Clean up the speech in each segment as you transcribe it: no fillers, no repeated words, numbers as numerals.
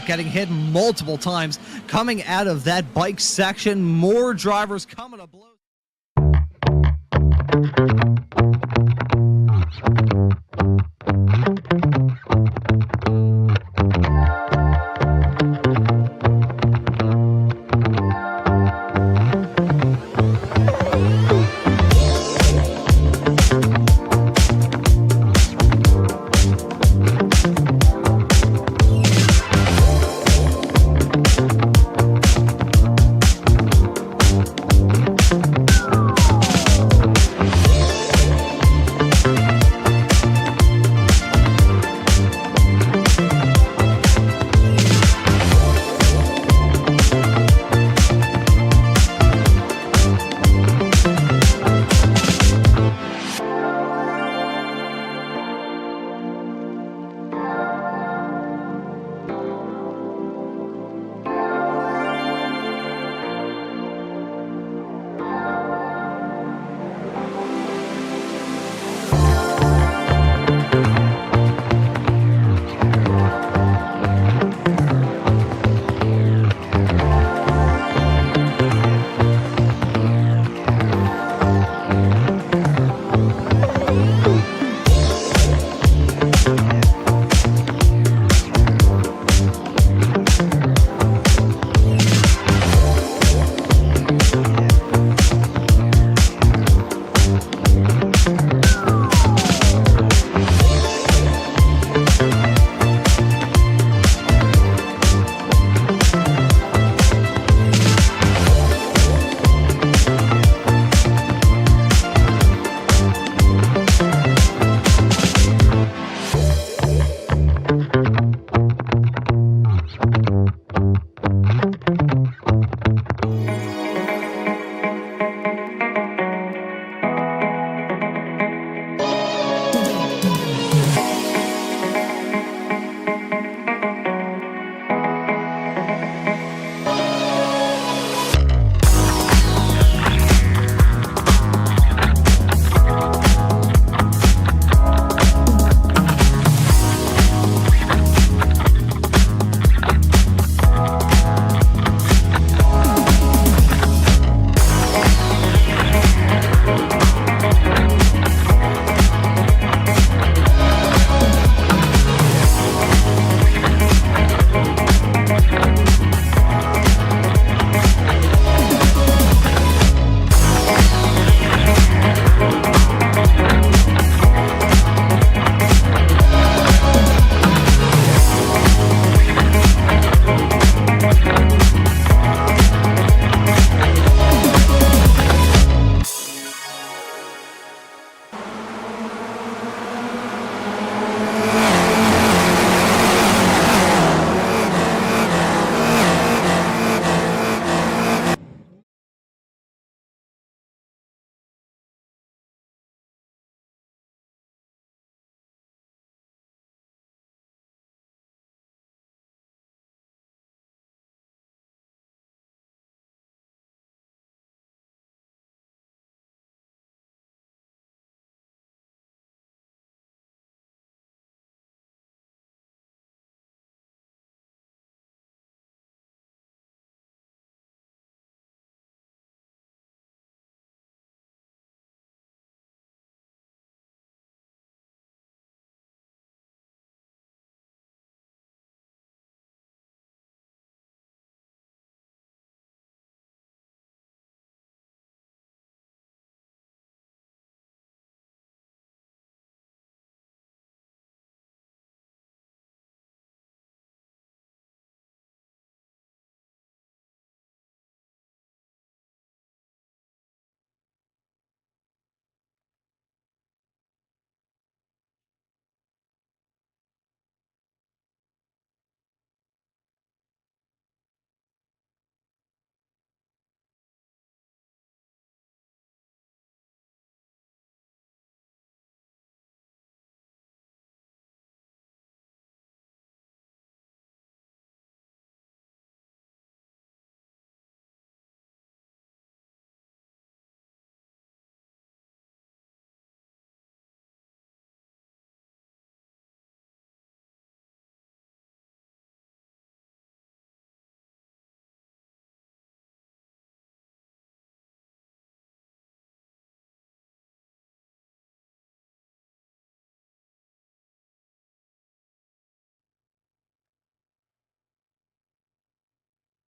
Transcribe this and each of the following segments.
Getting hit multiple times coming out of that bike section. More drivers coming to blows.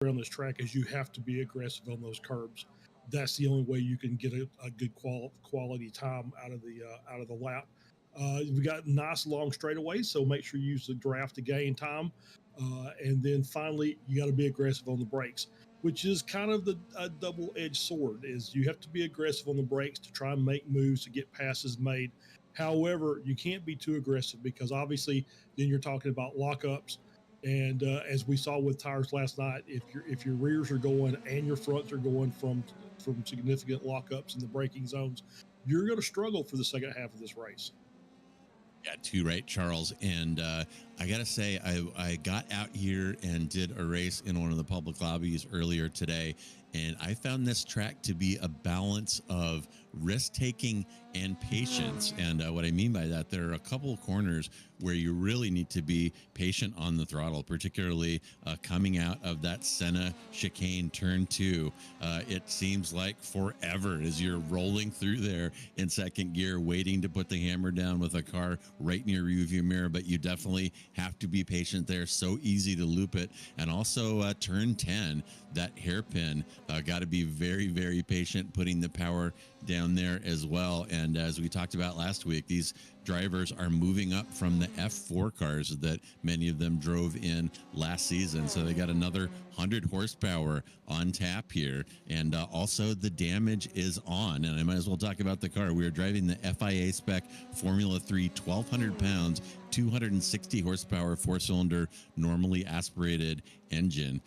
around this track is you have to be aggressive on those curbs. That's the only way you can get a good quality time out of the lap. We got nice long straightaways, so make sure you use the draft to gain time. And then finally, you got to be aggressive on the brakes, which is kind of the double-edged sword. Is you have to be aggressive on the brakes to try and make moves to get passes made. However, you can't be too aggressive because obviously then you're talking about lockups. And as we saw with tires last night, if your rears are going and your fronts are going from significant lockups in the braking zones, you're going to struggle for the second half of this race. Yeah, too right, Charles. And I got to say, I got out here and did a race in one of the public lobbies earlier today, and I found this track to be a balance of risk-taking and patience. And what I mean by that, there are a couple of corners where you really need to be patient on the throttle, particularly coming out of that Senna chicane turn 2. It seems like forever as you're rolling through there in second gear, waiting to put the hammer down with a car right in your rearview mirror. But you definitely have to be patient there. So easy to loop it. And also turn 10, that hairpin, got to be very, very patient putting the power down there as well. And as we talked about last week, these drivers are moving up from the F4 cars that many of them drove in last season. So they got another 100 horsepower on tap here. And also the damage is on. And I might as well talk about the car. We are driving the FIA spec Formula 3 1,200 pounds 260 horsepower, 4-cylinder, normally aspirated engine.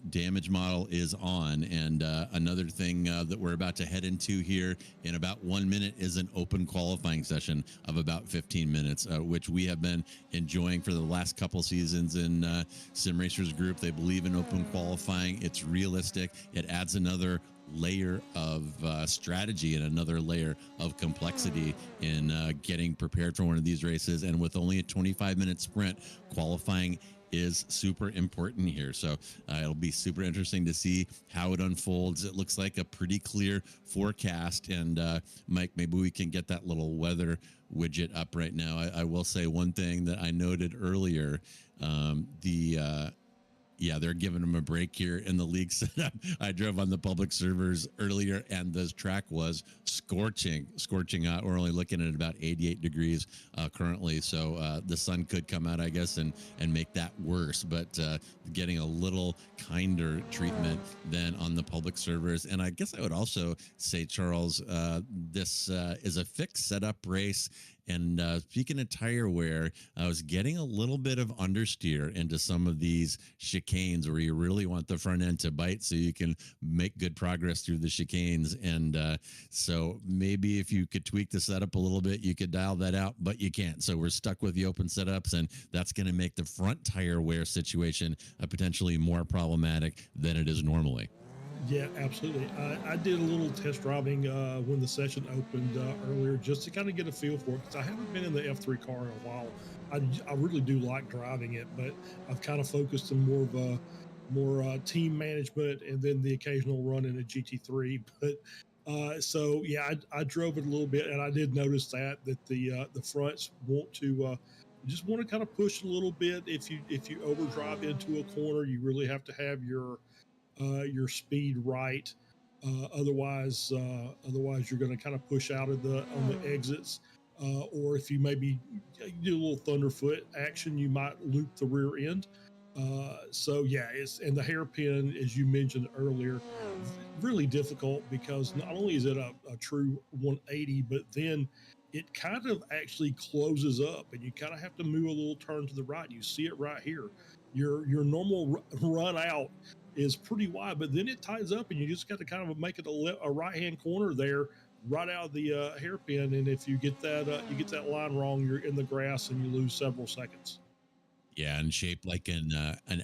Damage model is on. And another thing that we're about to head into here in about 1 minute is an open qualifying session of about 15 minutes, which we have been enjoying for the last couple seasons in Sim Racers Group. They believe in open qualifying. It's realistic. It adds another layer of strategy and another layer of complexity in getting prepared for one of these races. And with only a 25-minute sprint, qualifying is super important here. So it'll be super interesting to see how it unfolds. It looks like a pretty clear forecast. And Mike, maybe we can get that little weather widget up right now. I will say one thing that I noted earlier, yeah, they're giving them a break here in the league setup. I drove on the public servers earlier, and the track was scorching hot. We're only looking at about 88 degrees currently, so the sun could come out, I guess, and make that worse. But getting a little kinder treatment than on the public servers. And I guess I would also say, Charles, this is a fixed setup race. And speaking of tire wear, I was getting a little bit of understeer into some of these chicanes where you really want the front end to bite so you can make good progress through the chicanes. And so maybe if you could tweak the setup a little bit, you could dial that out, but you can't. So we're stuck with the open setups, and that's going to make the front tire wear situation potentially more problematic than it is normally. Yeah, absolutely. I did a little test driving when the session opened earlier, just to kind of get a feel for it, because I haven't been in the F3 car in a while. I really do like driving it, but I've kind of focused on more team management and then the occasional run in a GT3. But so yeah, I drove it a little bit, and I did notice that the fronts want to just want to kind of push a little bit. If you overdrive into a corner, you really have to have your speed right. Otherwise you're going to kind of push out of on the exits. Or if you maybe do a little thunderfoot action, you might loop the rear end. So yeah, and the hairpin, as you mentioned earlier, really difficult, because not only is it a true 180, but then it kind of actually closes up, and you kind of have to move a little turn to the right. You see it right here. Your normal run out is pretty wide, but then it ties up, and you just got to kind of make it a right-hand corner there, right out of the hairpin. And if you get that line wrong, you're in the grass and you lose several seconds. Yeah, and shaped like an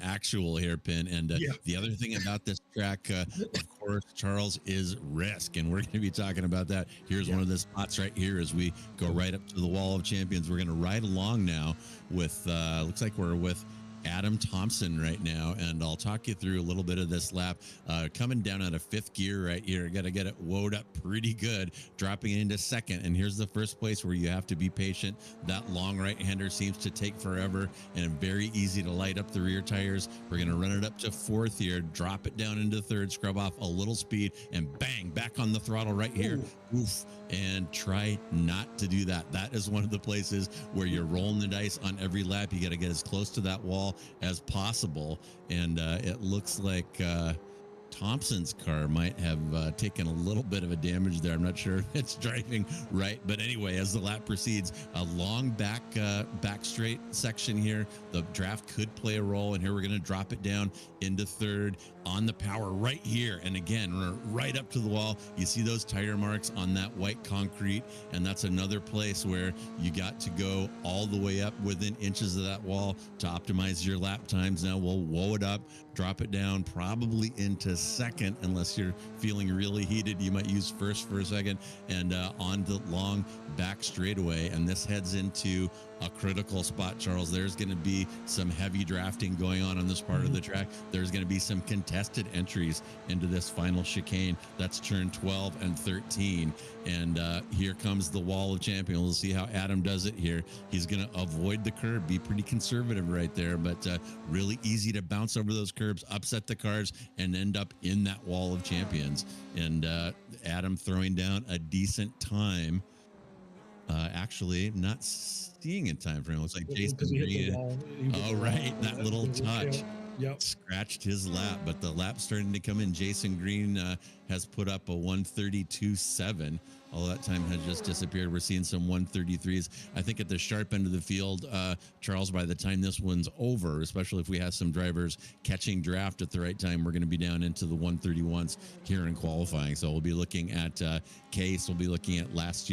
actual hairpin. And the other thing about this track, of course, Charles, is risk. And we're going to be talking about that. Here's one of the spots right here as we go right up to the Wall of Champions. We're going to ride along now with, looks like we're with Adam Thompson right now, and I'll talk you through a little bit of this lap. Coming down out of fifth gear right here, got to get it woed up pretty good, dropping it into second. And here's the first place where you have to be patient. That long right-hander seems to take forever, and very easy to light up the rear tires. We're going to run it up to fourth here, drop it down into third, scrub off a little speed, and bang, back on the throttle right here. Oof. And try not to do that. That is one of the places where you're rolling the dice on every lap. You got to get as close to that wall as possible. And it looks like Thompson's car might have taken a little bit of a damage there. I'm not sure if it's driving right, but anyway, as the lap proceeds, a long back straight section here. The draft could play a role, and here we're going to drop it down into third on the power right here. And again, we're right up to the wall. You see those tire marks on that white concrete, and that's another place where you got to go all the way up within inches of that wall to optimize your lap times. Now we'll woe it up, drop it down probably into second, unless you're feeling really heated. You might use first for a second, and on the long back straightaway. And this heads into a critical spot, Charles. There's going to be some heavy drafting going on this part of the track. There's going to be some contested entries into this final chicane. That's turn 12 and 13. And here comes the wall of champions. We'll see how Adam does it here. He's going to avoid the curb, be pretty conservative right there, but really easy to bounce over those curbs, upset the cars, and end up in that wall of champions. And Adam throwing down a decent time. Actually, not seeing in time for him. Looks like Jason Green. Oh, right. That little touch scratched his lap, but the lap's starting to come in. Jason Green has put up a 132.7. All that time has just disappeared. We're seeing some 133s. I think at the sharp end of the field, Charles, by the time this one's over, especially if we have some drivers catching draft at the right time, we're going to be down into the 131s here in qualifying. So we'll be looking at Case. We'll be looking at last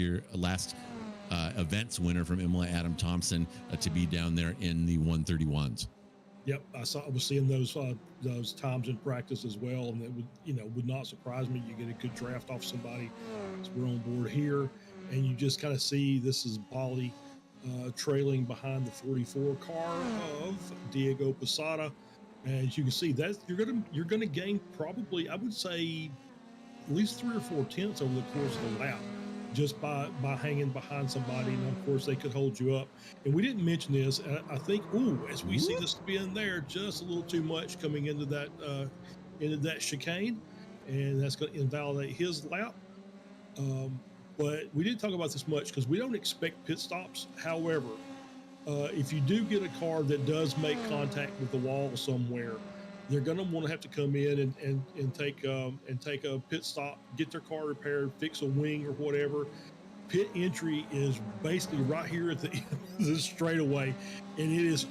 events winner from Imola, Adam Thompson, to be down there in the 131s. Yep, I was seeing those times in practice as well, and it would not surprise me. You get a good draft off somebody. So we're on board here, and you just kind of see this is Bali trailing behind the 44 car of Diego Posada. And as you can see, that you're gonna gain probably, I would say, at least 3 or 4 tenths over the course of the lap, just by hanging behind somebody. And of course they could hold you up. And we didn't mention this, I think, as we see this being there, just a little too much coming into that chicane, and that's going to invalidate his lap. But we didn't talk about this much because we don't expect pit stops. However, if you do get a car that does make contact with the wall somewhere, they're going to want to have to come in and take a pit stop, get their car repaired, fix a wing or whatever. Pit entry is basically right here at the end of the straightaway, and it is,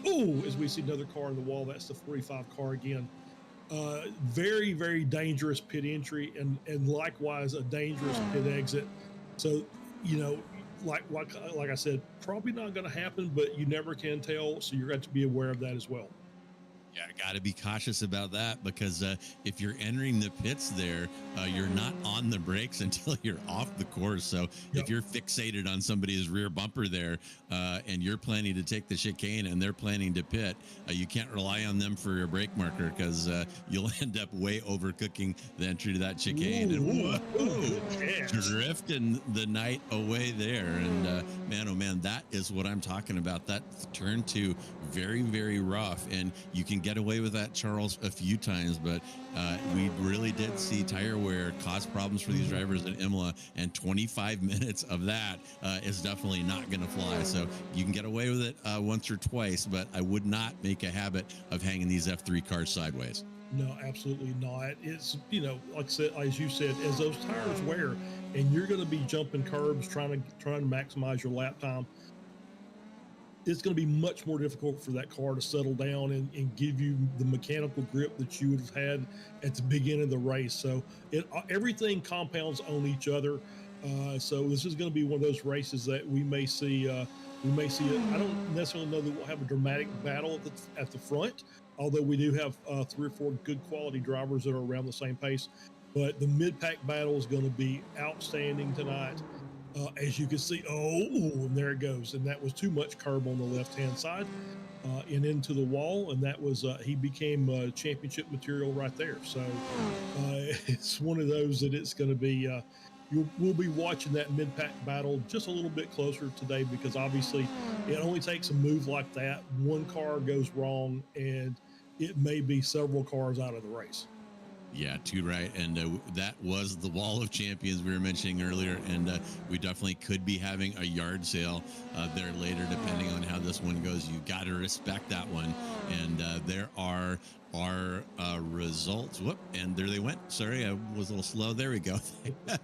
as we see another car in the wall, that's the 45 car again. Very, very dangerous pit entry, and likewise a dangerous pit exit. So, like I said, probably not going to happen, but you never can tell. So you're going to be aware of that as well. Yeah, got to be cautious about that, because if you're entering the pits there, you're not on the brakes until you're off the course. So if you're fixated on somebody's rear bumper there, and you're planning to take the chicane and they're planning to pit, you can't rely on them for your brake marker, because you'll end up way overcooking the entry to that chicane. Drifting the night away there. And man, oh man, that is what I'm talking about. That turn 2, very, very rough. And you can get away with that, Charles, a few times, but we really did see tire wear cause problems for these drivers in Imola, and 25 minutes of that is definitely not going to fly. So you can get away with it once or twice, but I would not make a habit of hanging these F3 cars sideways. No, absolutely not. It's, like I said, as you said, as those tires wear, and you're going to be jumping curbs, trying to maximize your lap time, it's going to be much more difficult for that car to settle down and give you the mechanical grip that you would have had at the beginning of the race. So everything compounds on each other. So this is going to be one of those races that we may see. I don't necessarily know that we'll have a dramatic battle at the front, although we do have 3 or 4 good quality drivers that are around the same pace. But the mid-pack battle is going to be outstanding tonight. As you can see, and there it goes. And that was too much curb on the left-hand side and into the wall. And that was, he became championship material right there. So it's one of those that it's going to be, we'll be watching that mid-pack battle just a little bit closer today, because obviously it only takes a move like that. One car goes wrong and it may be several cars out of the race. Yeah, too right. And that was the wall of champions we were mentioning earlier. And we definitely could be having a yard sale there later, depending on how this one goes. You got to respect that one. And there are our results. Whoop, and there they went. Sorry, I was a little slow. There we go.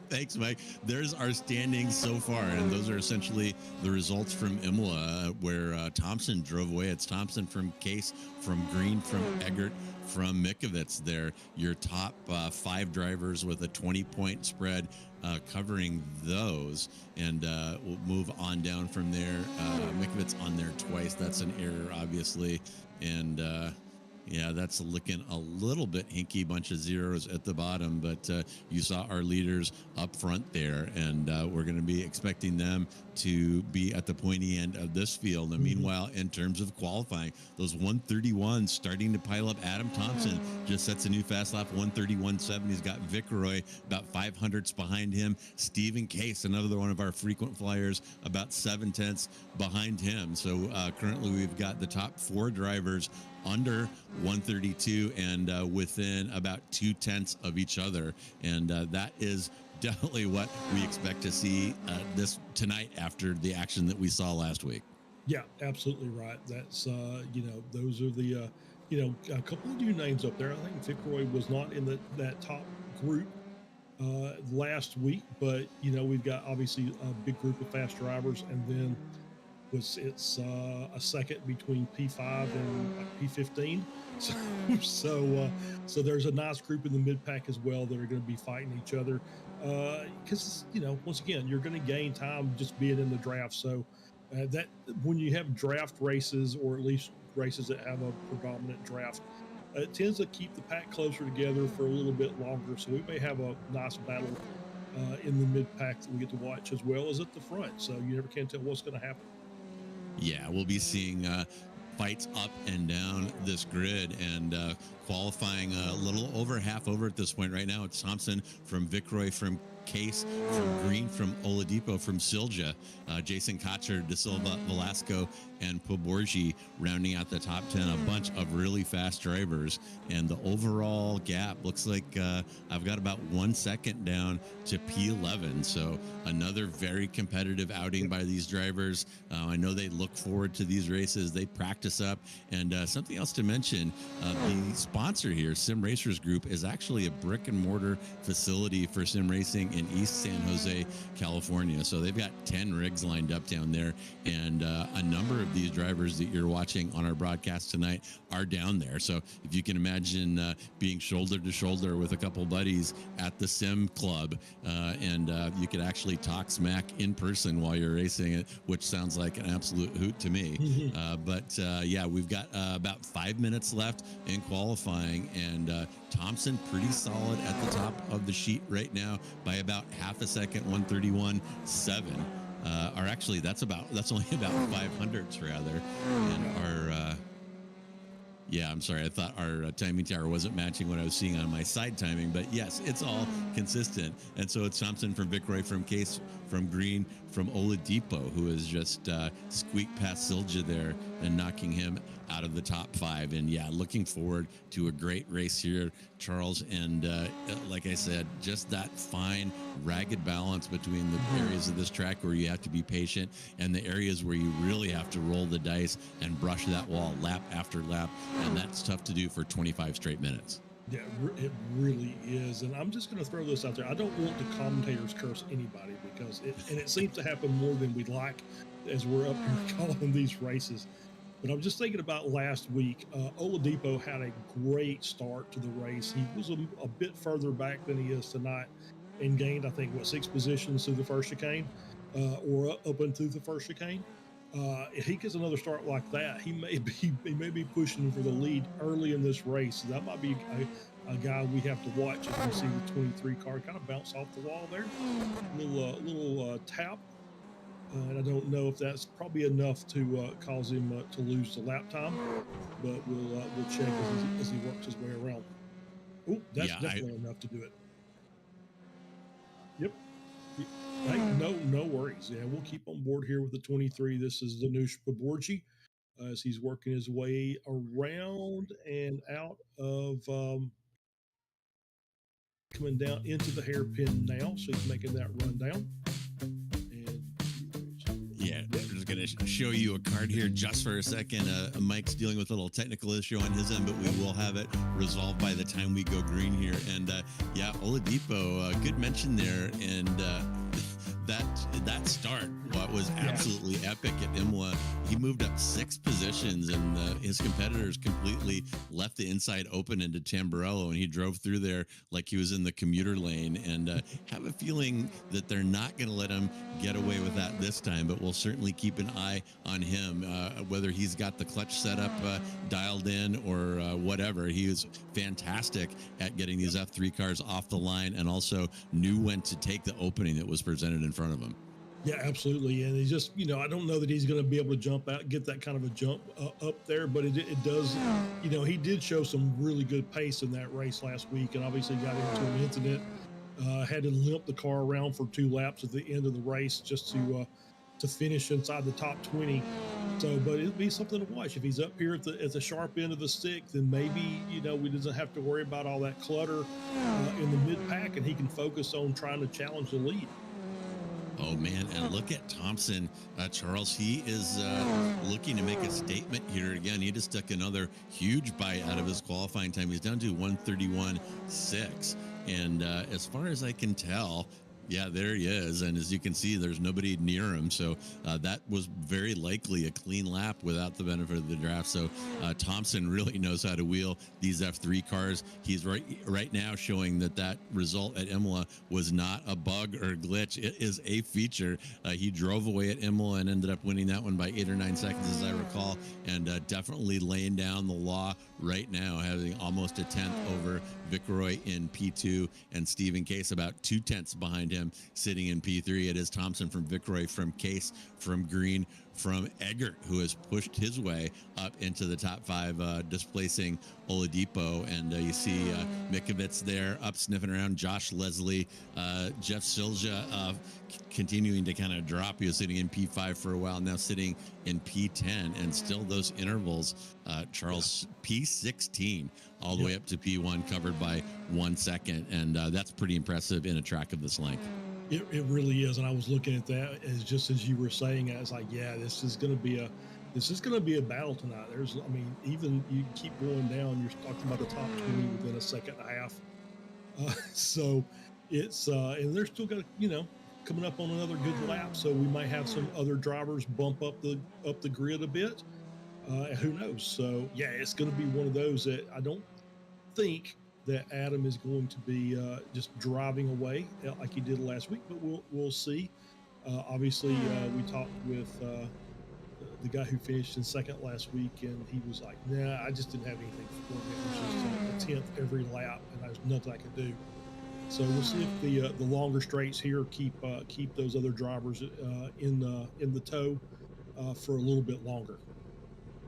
Thanks, Mike. There's our standings so far. And those are essentially the results from Imola, where Thompson drove away. It's Thompson from Case, from Green, from Eggert, from Mikovits there, your top 5 drivers with a 20-point spread covering those. And we'll move on down from there. Mikovits on there twice. That's an error, obviously. And yeah, that's looking a little bit hinky, bunch of zeros at the bottom, but you saw our leaders up front there, and we're going to be expecting them to be at the pointy end of this field. And meanwhile, in terms of qualifying, those 131s starting to pile up. Adam Thompson just sets a new fast lap, 131.7. He's got Vic Roy about 500ths behind him. Stephen Case, another one of our frequent flyers, about 7/10 behind him. So currently we've got the top 4 drivers under 132 and within about 0.2 of each other. And that is definitely what we expect to see this tonight after the action that we saw last week. Yeah, absolutely right. That's, those are the, a couple of new names up there. I think Vic Roy was not in that top group last week, but, we've got obviously a big group of fast drivers, and then it's a second between P5 and P15. So there's a nice group in the mid pack as well that are going to be fighting each other. Because once again, you're going to gain time just being in the draft. So that when you have draft races, or at least races that have a predominant draft, it tends to keep the pack closer together for a little bit longer. So we may have a nice battle in the mid pack that we get to watch, as well as at the front. So you never can tell what's going to happen. Yeah, we'll be seeing fights up and down this grid, and qualifying a little over half over at this point right now. It's Thompson from Vic Roy, from Case, from Green, from Oladipo, from Silja, Jason Cotcher, De Silva, Velasco, and Poborgi rounding out the top 10. A bunch of really fast drivers, and the overall gap looks like I've got about 1 second down to P11. So another very competitive outing by these drivers. I know they look forward to these races. They practice up. And something else to mention, the sponsor here, Sim Racers Group, is actually a brick and mortar facility for sim racing in East San Jose, California. So they've got 10 rigs lined up down there, and a number of these drivers that you're watching on our broadcast tonight are down there. So if you can imagine being shoulder to shoulder with a couple buddies at the sim club, and you could actually talk smack in person while you're racing it, which sounds like an absolute hoot to me. But yeah, we've got about 5 minutes left in qualifying, and Thompson pretty solid at the top of the sheet right now by about half a second, 131.7. Or actually, that's only about 500ths rather. And our yeah, I'm sorry, I thought our timing tower wasn't matching what I was seeing on my side timing, but yes, it's all consistent. And so it's Thompson from Vic Roy, from Case, from Green, from Oladipo, who has just squeaked past Silja there and knocking him out of the top 5. And yeah, looking forward to a great race here, Charles. And like I said, just that fine, ragged balance between the areas of this track where you have to be patient and the areas where you really have to roll the dice and brush that wall lap after lap. And that's tough to do for 25 straight minutes. Yeah, it really is. And I'm just going to throw this out there. I don't want the commentators curse anybody, because it seems to happen more than we'd like as we're up here calling these races. But I'm just thinking about last week. Oladipo had a great start to the race. He was a bit further back than he is tonight, and gained, I think, 6 positions through the first chicane, or up and through the first chicane. If he gets another start like that, he may be pushing for the lead early in this race. So that might be a guy we have to watch as we see the 23 car kind of bounce off the wall there. Little tap, and I don't know if that's probably enough to cause him to lose the lap time, but we'll check as he works his way around. Oh, that's Yeah, definitely enough to do it. Yep. Hey, no worries. Yeah, we'll keep on board here with the 23. This is Danush Baborji as he's working his way around and out of coming down into the hairpin now. So he's making that run down. yeah, we're just going to show you a card here just for a second. Mike's dealing with a little technical issue on his end, but we will have it resolved by the time we go green here. And yeah, Oladipo, good mention there. And that start was absolutely epic at Imola. He moved up 6 positions, and his competitors completely left the inside open into Tamburello, and he drove through there like he was in the commuter lane. And have a feeling that they're not going to let him get away with that this time, but we'll certainly keep an eye on him, whether he's got the clutch setup dialed in or whatever. He was fantastic at getting these F3 cars off the line, and also knew when to take the opening that was presented in front of him. Yeah, absolutely. And he's just, I don't know that he's going to be able to jump out, get that kind of a jump up there, but it does, he did show some really good pace in that race last week, and obviously got into an incident, had to limp the car around for 2 laps at the end of the race just to finish inside the top 20. So, but it'll be something to watch. If he's up here at the sharp end of the stick, then maybe, we doesn't have to worry about all that clutter in the mid pack, and he can focus on trying to challenge the lead. Oh, man. And look at Thompson, Charles. He is looking to make a statement here again. He just took another huge bite out of his qualifying time. He's down to 1:31.6. And as far as I can tell, yeah, there he is. And as you can see, there's nobody near him. So that was very likely a clean lap without the benefit of the draft. So Thompson really knows how to wheel these F3 cars. He's right now showing that result at Imola was not a bug or glitch. It is a feature. He drove away at Imola and ended up winning that one by 8 or 9 seconds, as I recall, and definitely laying down the law right now, having almost a 10th over Viceroy in P2 and Stephen Case about 2/10 behind him sitting in P3. It is Thompson from Viceroy, from Case, from Green, from Eggert, who has pushed his way up into the top 5, displacing Oladipo. And you see Mikovits there up sniffing around, Josh Leslie, Jeff Silja continuing to kind of drop. He was sitting in P5 for a while, now sitting in P10, and still those intervals, Charles, P16 all the way up to P1, covered by 1 second. And that's pretty impressive in a track of this length. It really is, and I was looking at that as you were saying. I was like, yeah, this is going to be a battle tonight. Even you keep going down, you're talking about the top 20 within a second and a half. So it's and they're still got coming up on another good lap. So we might have some other drivers bump up the grid a bit. Who knows? So yeah, it's going to be one of those that I don't think that Adam is going to be just driving away like he did last week, but we'll see. Obviously, we talked with the guy who finished in second last week, and he was like, "Nah, I just didn't have anything for him. It was just a 10th every lap, and there's nothing I could do." So we'll see if the longer straights here keep those other drivers in the tow for a little bit longer.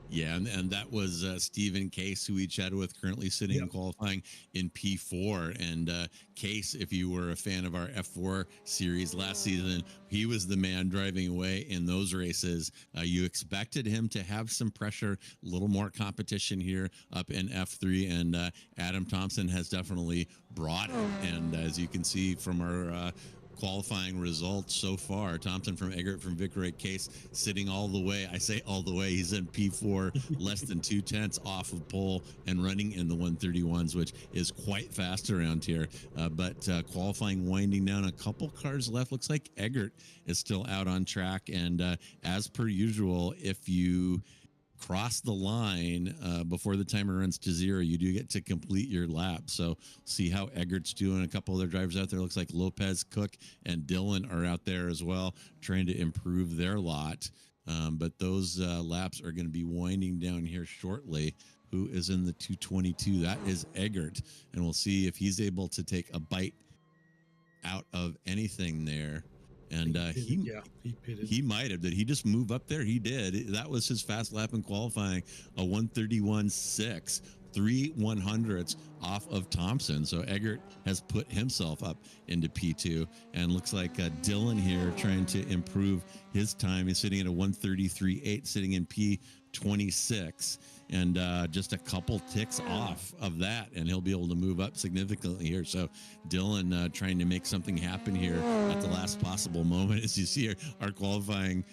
Yeah, and that was Stephen Case, who we chatted with, currently sitting in qualifying in P4. And Case, if you were a fan of our F4 series last season, he was the man driving away in those races. You expected him to have some pressure, a little more competition here up in F3, and Adam Thompson has definitely brought it. And as you can see from our qualifying results so far, Thompson from Eggert, from Viceroy, Case sitting all the way. I say all the way. He's in P4, less than 2/10 off of pole, and running in the 131s, which is quite fast around here. But qualifying winding down, a couple cars left. Looks like Eggert is still out on track. And as per usual, if you cross the line before the timer runs to 0, you do get to complete your lap. So see how Eggert's doing. A couple other drivers out there. Looks like Lopez, Cook, and Dylan are out there as well, trying to improve their lot. But those laps are going to be winding down here shortly. Who is in the 222? That is Eggert, and we'll see if he's able to take a bite out of anything there. And he pitted. He might have. Did he just move up there? He did. That was his fast lap in qualifying, a 131.6, 3/100ths off of Thompson. So Eggert has put himself up into P2, and looks like Dylan here trying to improve his time. He's sitting at a 133.8, sitting in P26, and just a couple ticks off of that, and he'll be able to move up significantly here. So Dylan trying to make something happen here at the last possible moment. As you see here, our qualifying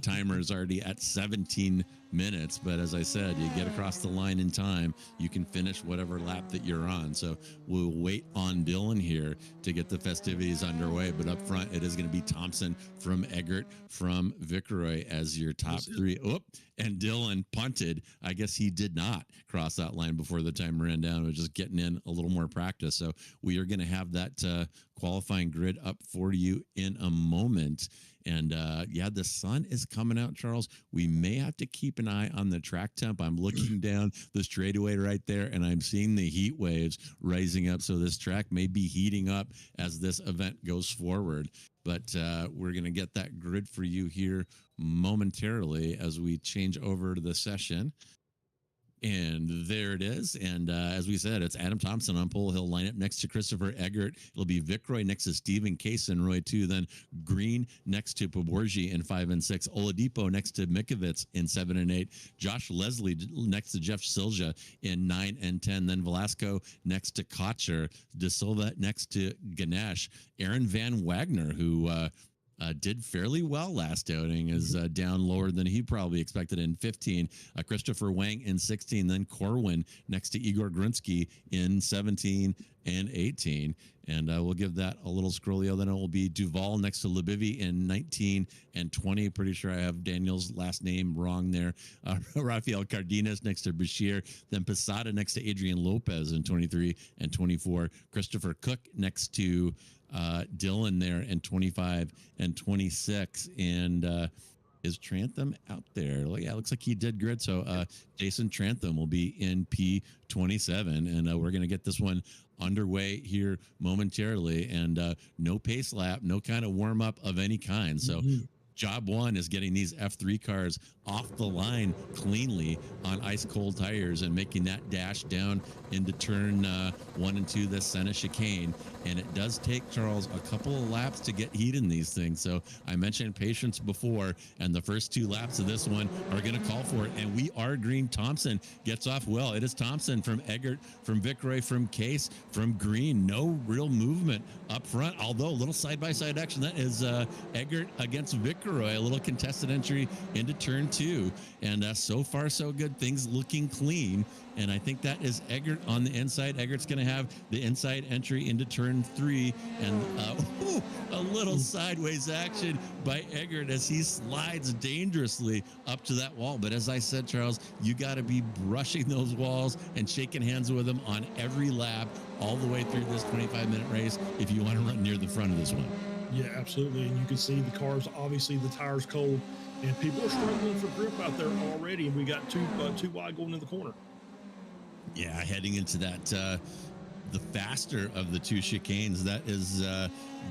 timer is already at 17 minutes, but as I said, you get across the line in time, you can finish whatever lap that you're on. So we'll wait on Dylan here to get the festivities underway, but up front it is going to be Thompson from Eggert from Vickeroy as your top three. And Dylan punted. I guess he did not cross that line before the time ran down. It was just getting in a little more practice. So we are going to have that qualifying grid up for you in a moment. And yeah, the sun is coming out, Charles. We may have to keep an eye on the track temp. I'm looking down the straightaway right there, and I'm seeing the heat waves rising up. So this track may be heating up as this event goes forward. But we're going to get that grid for you here momentarily as we change over to the session. And there it is. And as we said, it's Adam Thompson on pole. He'll line up next to Christopher Eggert. It'll be Vicroy next to Stephen Case in Roy 2. Then Green next to Poborji in 5 and 6. Oladipo next to Mikovits in 7 and 8. Josh Leslie next to Jeff Silja in 9 and 10. Then Velasco next to Cotcher. De Silva next to Ganesh. Aaron Van Wagner, who did fairly well last outing, is down lower than he probably expected in 15. Christopher Wang in 16, then Corwin next to Igor Grunsky in 17 and 18. And we'll give that a little scrollio. Then it will be Duval next to Lebivy in 19 and 20. Pretty sure I have Daniel's last name wrong there. Rafael Cardenas next to Bashir. Then Posada next to Adrian Lopez in 23 and 24. Christopher Cook next to Dylan there in 25 and 26. And is Trantham out there? Yeah, it looks like he did grid. So Jason Trantham will be in P27, and we're going to get this one underway here momentarily. And no pace lap, no kind of warm up of any kind. So job one is getting these F3 cars off the line cleanly on ice cold tires and making that dash down into turn 1 and 2, the Senna chicane. And it does take, Charles, a couple of laps to get heat in these things. So I mentioned patience before, and the first 2 laps of this one are going to call for it. And we are green. Thompson gets off well. It is Thompson from Eggert, from Vicroy, from Case, from Green. No real movement up front, although a little side-by-side action. That is Eggert against Vicroy, a little contested entry into turn 2. And so far, so good. Things looking clean. And I think that is Eggert on the inside. Eggert's going to have the inside entry into turn 3. And a little sideways action by Eggert as he slides dangerously up to that wall. But as I said, Charles, you got to be brushing those walls and shaking hands with them on every lap all the way through this 25-minute race if you want to run near the front of this one. Yeah, absolutely. And you can see the cars, obviously the tire's cold, and people are struggling for grip out there already. And we got two wide going in the corner. Yeah, heading into that, the faster of the 2 chicanes, that is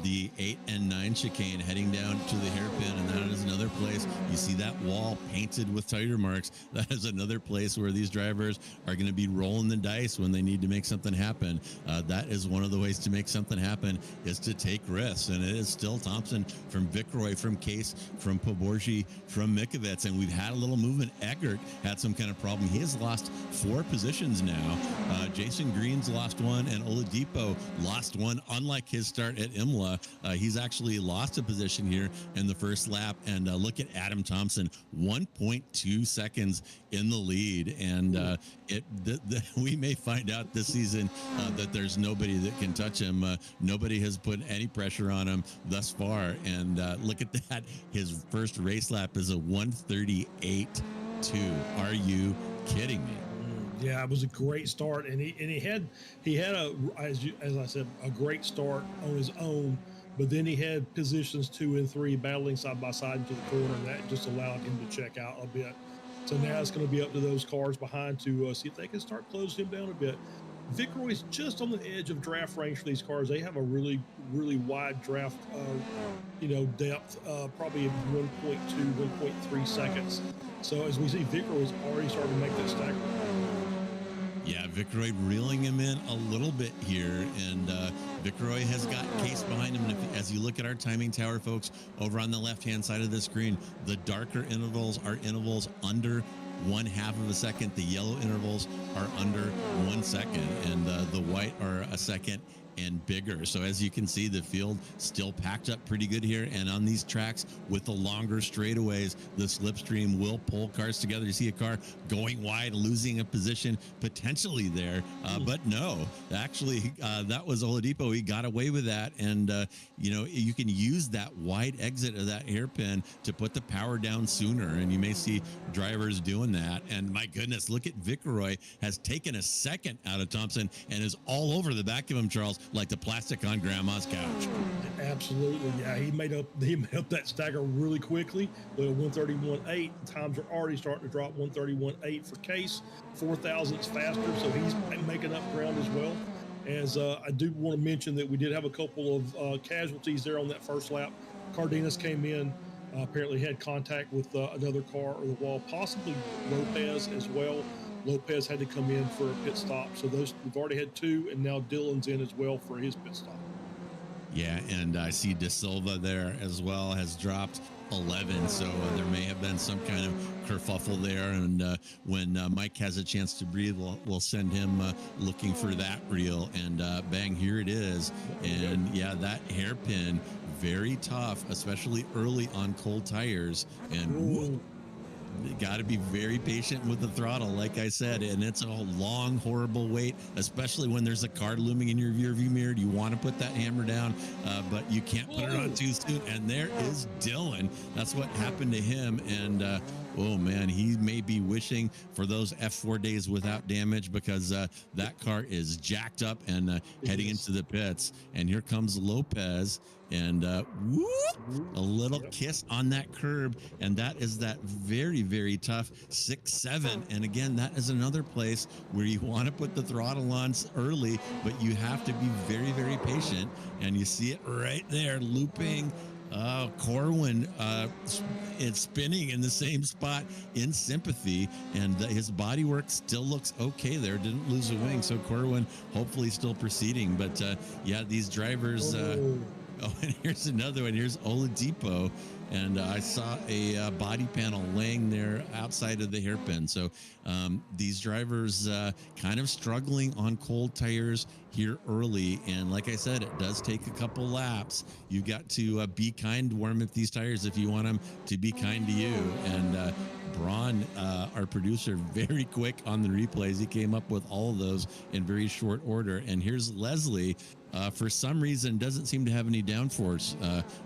the 8 and 9 chicane heading down to the hairpin, and that is another place you see that wall painted with tire marks. That is another place where these drivers are going to be rolling the dice when they need to make something happen. That is one of the ways to make something happen, is to take risks, and it is still Thompson from Vicroy, from Case, from Poborji, from Mikovits, and we've had a little movement. Eggert had some kind of problem. He has lost 4 positions now. Jason Green's lost 1, and Oladipo lost 1. Unlike his start at Imola, he's actually lost a position here in the first lap. And look at Adam Thompson, 1.2 seconds in the lead. And we may find out this season that there's nobody that can touch him. Nobody has put any pressure on him thus far. And look at that. His first race lap is a 1:38.2. Are you kidding me? Yeah, it was a great start, and he had as I said, a great start on his own. But then he had positions 2 and 3 battling side by side into the corner, and that just allowed him to check out a bit. So now it's going to be up to those cars behind to see if they can start closing him down a bit. Viceroy is just on the edge of draft range for these cars. They have a really, really wide draft, depth, probably 1.2, 1.3 seconds. So as we see, Viceroy is already starting to make that stack. Yeah, Viceroy reeling him in a little bit here, and Viceroy has got Case behind him. And as you look at our timing tower, folks, over on the left-hand side of the screen, the darker intervals are intervals under 1/2 of a second. The yellow intervals are under 1 second, and the white are a second and bigger. So as you can see, the field still packed up pretty good here. And on these tracks with the longer straightaways, the slipstream will pull cars together. You see a car going wide, losing a position potentially there. But no, actually, that was Oladipo. He got away with that. And, you can use that wide exit of that hairpin to put the power down sooner. And you may see drivers doing that. And my goodness, look at Viceroy has taken a second out of Thompson and is all over the back of him, Charles, like the plastic on grandma's couch. Absolutely. Yeah, he made up that stagger really quickly. The 131.8 times are already starting to drop. 131.8 for Case, 4 thousandths faster, so he's making up ground as well. As I do want to mention that we did have a couple of casualties there on that first lap. Cardenas came in, apparently had contact with another car or the wall, possibly Lopez as well. Lopez had to come in for a pit stop. So we've already had 2, and now Dylan's in as well for his pit stop. Yeah, and I see De Silva there as well has dropped 11. So there may have been some kind of kerfuffle there. And when Mike has a chance to breathe, we'll send him looking for that reel. And bang, here it is. And yeah, that hairpin, very tough, especially early on cold tires. And got to be very patient with the throttle, like I said, and it's a long, horrible wait, especially when there's a car looming in your rearview mirror. You want to put that hammer down, but you can't put it on too soon. And there is Dylan. That's what happened to him. And oh man, he may be wishing for those F4 days without damage, because that car is jacked up and heading into the pits. And here comes Lopez, and a little kiss on that curb, and that is that very, very tough 6-7. And again, that is another place where you want to put the throttle on early, but you have to be very, very patient. And you see it right there, looping. Corwin it's spinning in the same spot in sympathy, and his bodywork still looks okay there, didn't lose a wing, so Corwin hopefully still proceeding. But yeah, these drivers and here's another one. Here's Oladipo, and I saw a body panel laying there outside of the hairpin. So these drivers kind of struggling on cold tires here early. And like I said, it does take a couple laps. You've got to be kind, warm up these tires if you want them to be kind to you. And Braun, our producer, very quick on the replays. He came up with all of those in very short order. And here's Leslie. For some reason, doesn't seem to have any downforce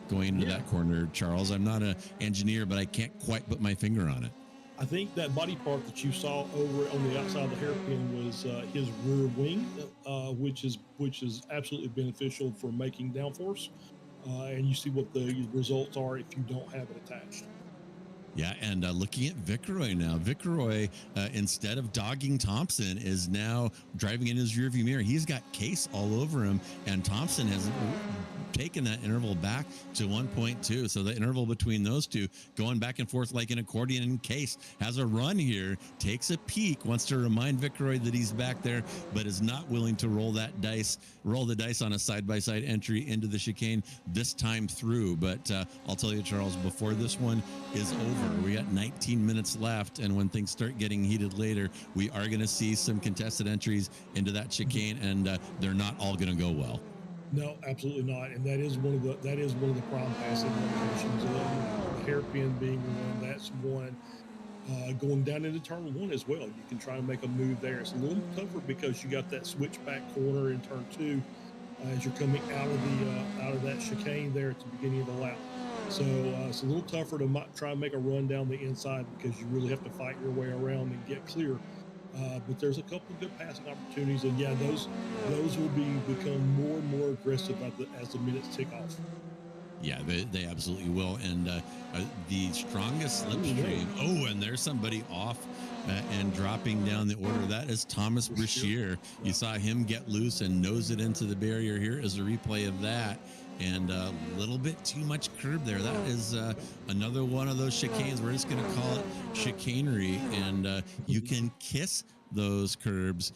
going into that corner, Charles. I'm not an engineer, but I can't quite put my finger on it. I think that body part that you saw over on the outside of the hairpin was his rear wing, which is absolutely beneficial for making downforce. And you see what the results are if you don't have it attached. Yeah, and looking at Viceroy now. Viceroy, instead of dogging Thompson, is now driving in his rearview mirror. He's got Case all over him, and Thompson has taken that interval back to 1.2. So the interval between those two going back and forth like an accordion. In Case has a run here, takes a peek, wants to remind Viceroy that he's back there, but is not willing to roll the dice on a side-by-side entry into the chicane this time through. But I'll tell you, Charles, before this one is over, we got 19 minutes left, and when things start getting heated later, we are going to see some contested entries into that chicane, and they're not all going to go well. No, absolutely not. And that is one of the prime passing locations. The hairpin being one, that's one. Going down into turn 1 as well, you can try and make a move there. It's a little tougher because you got that switchback corner in turn 2 as you're coming out of that chicane there at the beginning of the lap. So it's a little tougher to try and make a run down the inside because you really have to fight your way around and get clear. But there's a couple of good passing opportunities, and yeah, those will become more and more aggressive as the minutes tick off. Yeah, they absolutely will. And the strongest Ooh, no. slipstream. Oh, and there's somebody off and dropping down the order. That is Thomas For sure. Brashear. You Yeah. saw him get loose and nose it into the barrier. Here is a replay of that. And a little bit too much curb there. That is another one of those chicanes. We're just going to call it chicanery. And you can kiss those curbs,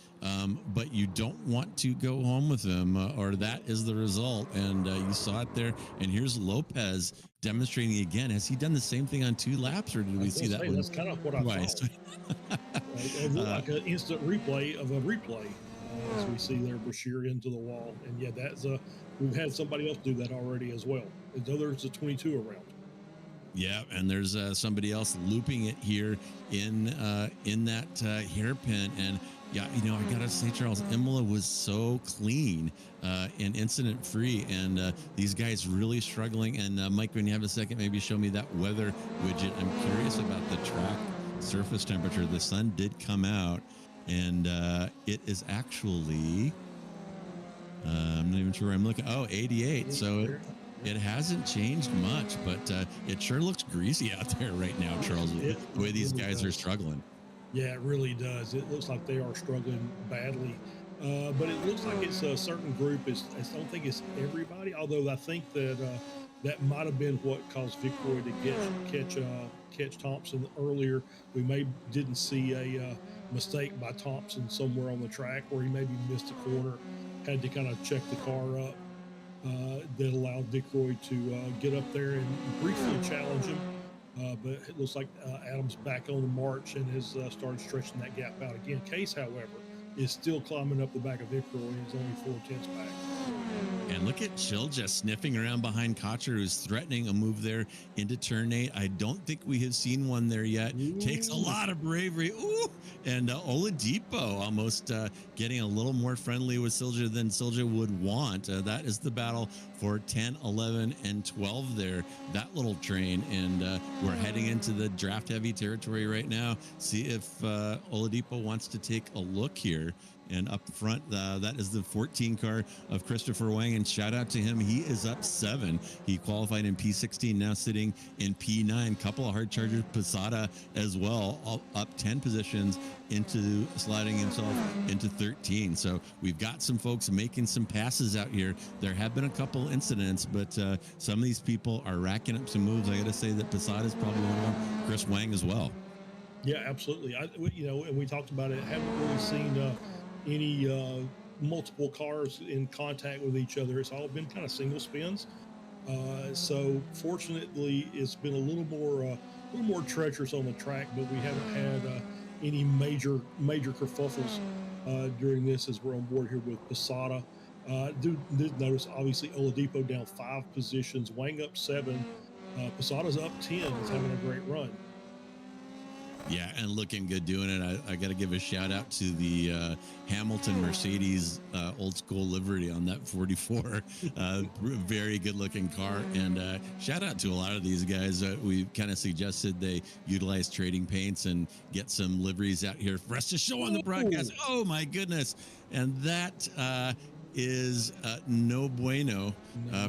but you don't want to go home with them, or that is the result. And you saw it there. And here's Lopez demonstrating again. Has he done the same thing on 2 laps, or did I we was see gonna that say one that's kind of what I twice? thought. It looked uh, like an instant replay of a replay, as we see there, Brashear into the wall, and yeah, we've had somebody else do that already as well. Though there's a 22 around. Yeah, and there's somebody else looping it here in that hairpin. And yeah, I gotta say, Charles, Imola was so clean and incident free, and these guys really struggling. And Mike, when you have a second, maybe show me that weather widget. I'm curious about the track surface temperature. The sun did come out, and it is actually I'm not even sure where I'm looking. Oh, 88. So it hasn't changed much, but it sure looks greasy out there right now, Charles, It the way these really guys are does. struggling. Yeah, it really does. It looks like they are struggling badly, but it looks like it's a certain group. I don't think it's everybody, although I think that that might have been what caused Vicroy to catch Thompson earlier. We may didn't see a mistake by Thompson somewhere on the track where he maybe missed a corner, had to kind of check the car up. That allowed Vicroy to get up there and briefly challenge him. But it looks like Adams back on the march and has started stretching that gap out again. Case, however, is still climbing up the back of Vicroy and is only 4 tenths back. And look at Chill just sniffing around behind Cotcher, who's threatening a move there into turn 8. I don't think we have seen one there yet. Ooh. Takes a lot of bravery. Ooh, and Oladipo almost getting a little more friendly with Silja than Silja would want. That is the battle for 10, 11, and 12 there, that little train. And we're heading into the draft heavy territory right now. See if Oladipo wants to take a look here. And up front, that is the 14 car of Christopher Wang. And shout out to him. He is up 7. He qualified in P16, now sitting in P9. Couple of hard chargers, Posada as well, all up 10 positions into sliding himself into 13. So we've got some folks making some passes out here. There have been a couple incidents, but some of these people are racking up some moves. I got to say that Posada is probably one of them. Chris Wang as well. Yeah, absolutely. And we talked about it. Haven't really seen any multiple cars in contact with each other. It's all been kind of single spins. So fortunately, it's been a little more treacherous on the track, but we haven't had any major kerfuffles during this as we're on board here with Posada. Did notice obviously Oladipo down 5 positions, Wang up 7, Posada's up 10. Is having a great run. Yeah, and looking good doing it. I got to give a shout out to the Hamilton Mercedes old school livery on that 44. Very good looking car. And shout out to a lot of these guys. We kind of suggested they utilize trading paints and get some liveries out here for us to show on the broadcast. Oh, my goodness. And that is no bueno.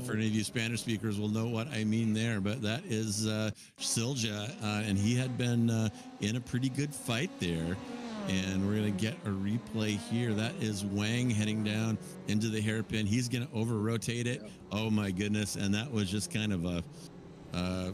For any of you Spanish speakers will know what I mean there, but that is Silja, and he had been in a pretty good fight there. And we're going to get a replay here. That is Wang heading down into the hairpin. He's going to over rotate it. Oh my goodness. And that was just kind of a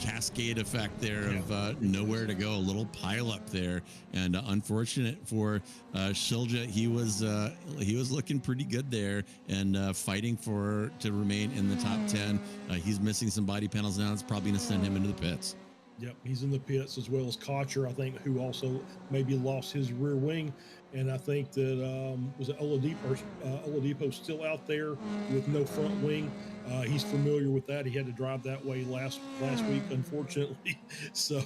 cascade effect there of nowhere to go, a little pile up there. And unfortunate for Shilja, he was looking pretty good there and fighting to remain in the top 10. He's missing some body panels now. It's probably going to send him into the pits. Yep, he's in the pits, as well as Cotcher, I think, who also maybe lost his rear wing. And I think that was it Oladipo still out there with no front wing. He's familiar with that. He had to drive that way last week, unfortunately. So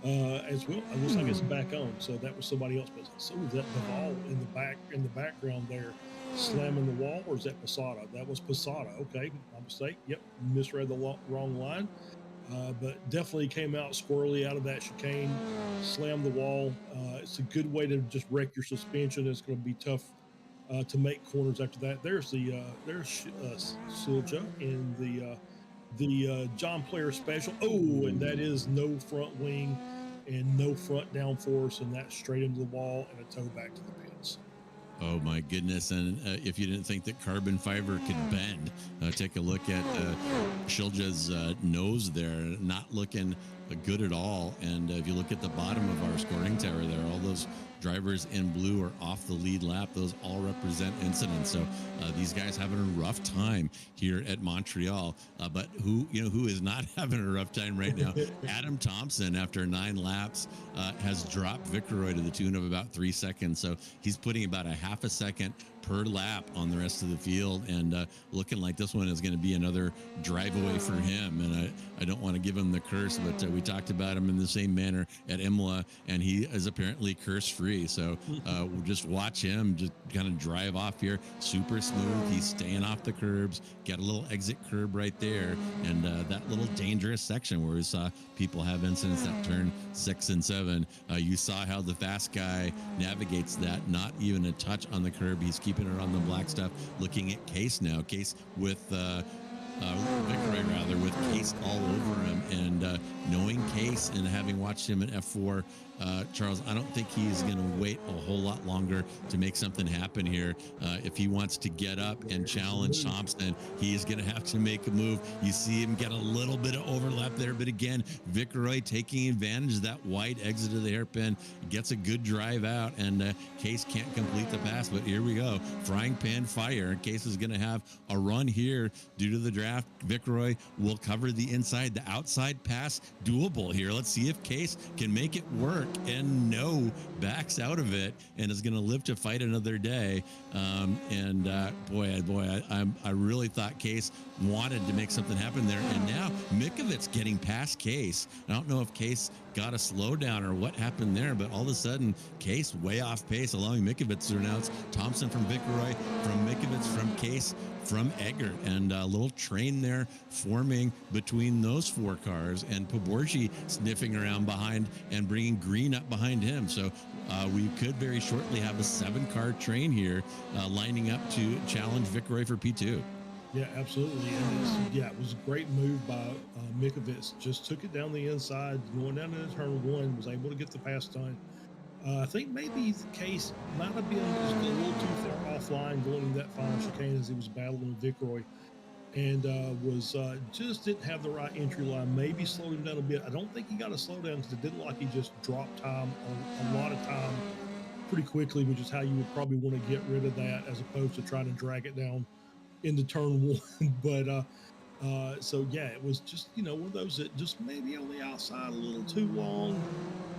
as well, it looks like it's back on. So that was somebody else. But so was that Duvall in the background there, slamming the wall, or is that Posada? That was Posada. Okay, my mistake. Yep, misread the wrong line. but definitely came out squirrely out of that chicane, slammed the wall. It's a good way to just wreck your suspension. It's going to be tough to make corners after that. There's Silja in the John Player special. Oh, and that is no front wing and no front downforce, and that's straight into the wall and a toe back to the pits. Oh my goodness! And if you didn't think that carbon fiber could bend, take a look at Shilja's nose there, not looking good at all. And if you look at the bottom of our scoring tower there, all those drivers in blue are off the lead lap. Those all represent incidents. So these guys having a rough time here at Montreal. But who is not having a rough time right now? Adam Thompson, after 9 laps, has dropped Viceroy to the tune of about 3 seconds. So he's putting about a half a second per lap on the rest of the field, and looking like this one is going to be another drive away for him. And I don't want to give him the curse, but we talked about him in the same manner at Imola, and he is apparently curse free. So we'll just watch him just kind of drive off here, super smooth. He's staying off the curbs, got a little exit curb right there, and that little dangerous section where we saw people have incidents at turn 6 and 7. You saw how the fast guy navigates that, not even a touch on the curb. He's keeping it on the black stuff. Looking at Case now, Case with Vickery rather, with Case all over him, and knowing Case and having watched him in F4, Charles, I don't think he's going to wait a whole lot longer to make something happen here. If he wants to get up and challenge Thompson, he is going to have to make a move. You see him get a little bit of overlap there, but again, Viceroy taking advantage of that wide exit of the hairpin, gets a good drive out, and Case can't complete the pass. But here we go, frying pan fire. Case is going to have a run here due to the draft. Viceroy will cover the inside, the outside pass doable here. Let's see if Case can make it work, and no, backs out of it and is going to live to fight another day. Boy, I really thought Case wanted to make something happen there, and now Mikovits getting past Case. I don't know if Case got a slowdown or what happened there, but all of a sudden Case way off pace, allowing Mikovits. So now it's Thompson from Viceroy, from Mikovits, from Case, from Eggert, and a little train there forming between those 4 cars, and Poborji sniffing around behind and bringing Green up behind him. So we could very shortly have a 7-car train here lining up to challenge Viceroy for P2. Yeah, absolutely. And it was a great move by Mikovits. Just took it down the inside, going down into turn 1, was able to get the pass done. I think maybe the Case might have been just a little too far offline going into that final chicane as he was battling with Viceroy, and just didn't have the right entry line. Maybe slowed him down a bit. I don't think he got a slowdown because it didn't like he just dropped time a lot of time pretty quickly, which is how you would probably want to get rid of that as opposed to trying to drag it down into turn 1. But so yeah, it was just one of those that just maybe on the outside a little too long.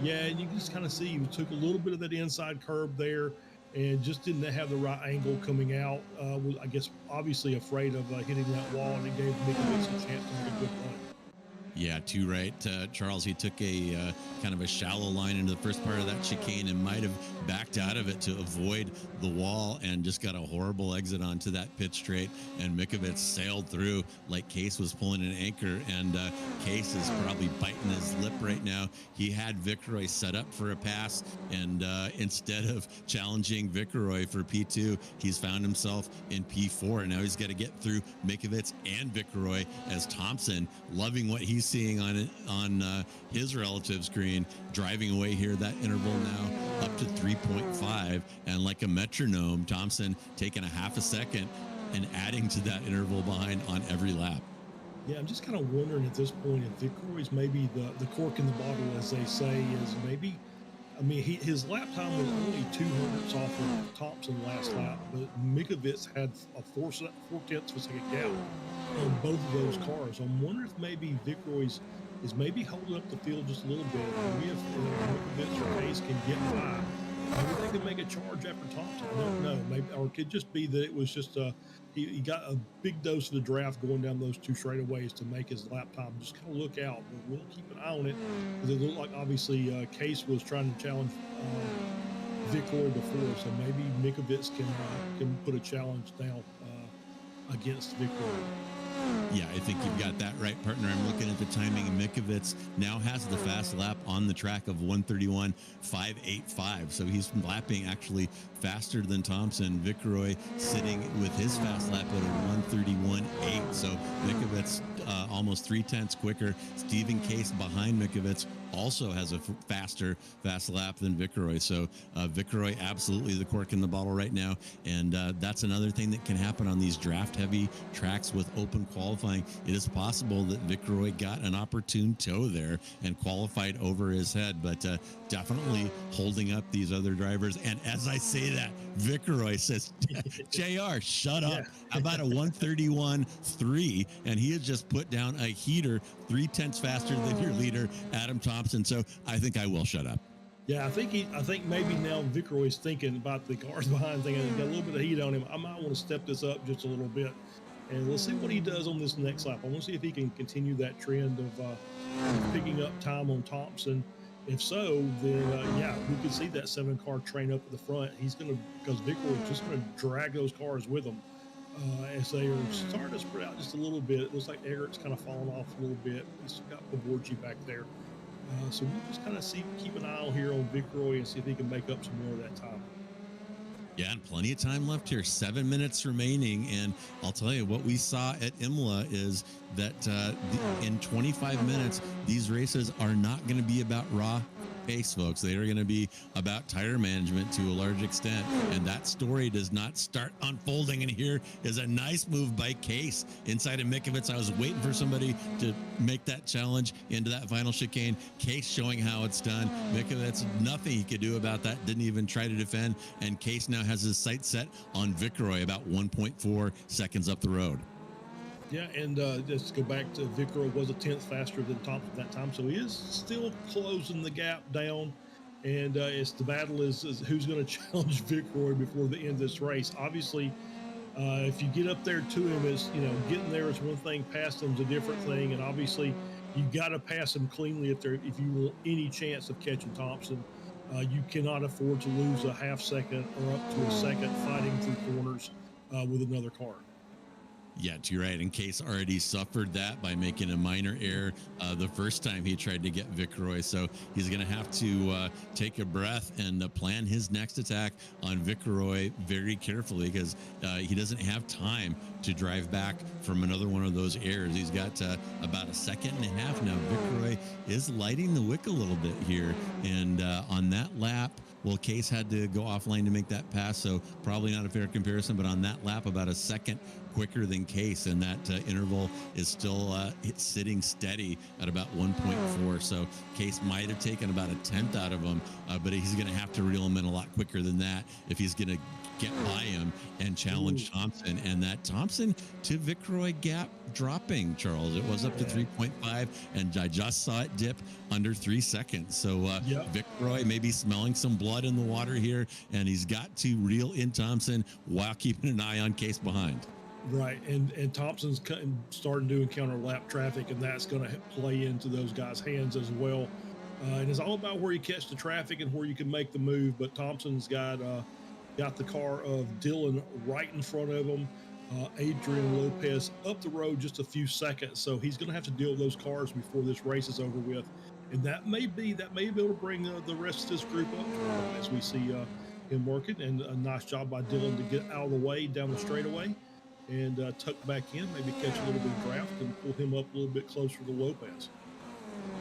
Yeah, and you can just kind of see he took a little bit of that inside curb there and just didn't have the right angle coming out. Was, I guess, obviously afraid of hitting that wall, and it gave Mikovits a chance to make a good run. Yeah, too right, Charles. He took a kind of a shallow line into the first part of that chicane and might have backed out of it to avoid the wall, and just got a horrible exit onto that pit straight. And Mikovits sailed through like Case was pulling an anchor, and Case is probably biting his lip right now. He had Viceroy set up for a pass, and instead of challenging Viceroy for P2, he's found himself in P4. And now he's got to get through Mikovits and Viceroy, as Thompson, loving what he's seeing on his relative screen, driving away here. That interval now up to 3.5, and like a metronome, Thompson taking a half a second and adding to that interval behind on every lap. Yeah, I'm just kind of wondering at this point if Viceroy's maybe the cork in the bottle, as they say, is maybe. I mean, his lap time was only 200ths off of Thompson last lap, but Mikovits had a 4/10 of a second gap on both of those cars. I'm wondering if maybe Viceroy's is maybe holding up the field just a little bit. Maybe if Mikovits or Case can get by, maybe they could make a charge after Thompson. I don't know. Maybe, or it could just be that it was just he got a big dose of the draft going down those 2 straightaways to make his lap time. Just kind of look out, but we'll keep an eye on it, because it looked like obviously Case was trying to challenge Viceroy before, so maybe Mikovits can put a challenge now against Viceroy. Yeah, I think you've got that right, partner. I'm looking at the timing. Mikovits now has the fast lap on the track of 1:31.585. So he's lapping actually faster than Thompson. Viceroy sitting with his fast lap at a 1:31.8. So Mikovits almost 3/10 quicker. Stephen Case behind Mikovits also has a faster fast lap than Viceroy. So Viceroy absolutely the cork in the bottle right now. And that's another thing that can happen on these draft heavy tracks with open qualifying. It is possible that Viceroy got an opportune toe there and qualified over his head, but definitely holding up these other drivers. And as I say that, Viceroy says, JR, shut up. How about a 1:31.3? And he has just put down a heater 3/10 faster than your leader, Adam Thompson. So I think I will shut up. Yeah, I think maybe now Viceroy's thinking about the cars behind, thinking got a little bit of heat on him. I might want to step this up just a little bit, and let's see what he does on this next lap. I want to see if he can continue that trend of picking up time on Thompson. If so, then yeah, we could see that 7-car train up at the front. He's gonna, because Viceroy's just gonna drag those cars with him as they are starting to spread out just a little bit. It looks like Eggert's kind of falling off a little bit. He's got Paborgi back there. So we'll just kind of keep an eye on here on Viceroy and see if he can make up some more of that time. Yeah, and plenty of time left here. 7 minutes remaining. And I'll tell you what we saw at Imola is that in 25 minutes, these races are not going to be about raw pace, folks. They are going to be about tire management to a large extent. And that story does not start unfolding. And here is a nice move by Case inside of Mikovits. I was waiting for somebody to make that challenge into that final chicane. Case showing how it's done. Mikovits, nothing he could do about that. Didn't even try to defend. And Case now has his sights set on Viceroy about 1.4 seconds up the road. Yeah, and just to go back to Viceroy was a 10th faster than Thompson that time, so he is still closing the gap down. And it's the battle is who's going to challenge Viceroy before the end of this race. Obviously, if you get up there to him, is getting there is one thing, past him is a different thing. And obviously, you got to pass him cleanly if you want any chance of catching Thompson. You cannot afford to lose a half second or up to a second fighting through corners with another car. Yeah, you're right. And Case already suffered that by making a minor error the first time he tried to get Viceroy. So he's going to have to take a breath and plan his next attack on Viceroy very carefully, because he doesn't have time to drive back from another one of those errors. He's got about a second and a half now. Viceroy is lighting the wick a little bit here. And on that lap, well, Case had to go offline to make that pass, so probably not a fair comparison, but on that lap, about a second quicker than Case, and that interval is still sitting steady at about 1.4. So Case might have taken about a 10th out of him, but he's going to have to reel him in a lot quicker than that if he's going to get by him and challenge Thompson. And that Thompson to Viceroy gap dropping, Charles. It was up to 3.5, and I just saw it dip under 3 seconds. So Viceroy may be smelling some blood in the water here, and he's got to reel in Thompson while keeping an eye on Case behind. Right, and Thompson's starting to encounter lap traffic, and that's going to play into those guys' hands as well. And it's all about where you catch the traffic and where you can make the move. But Thompson's got the car of Dylan right in front of him. Adrian Lopez up the road just a few seconds, so he's going to have to deal with those cars before this race is over with. And that may be able to bring the rest of this group up as we see him working. And a nice job by Dylan to get out of the way down the straightaway and tuck back in, maybe catch a little bit of draft and pull him up a little bit closer to Lopez.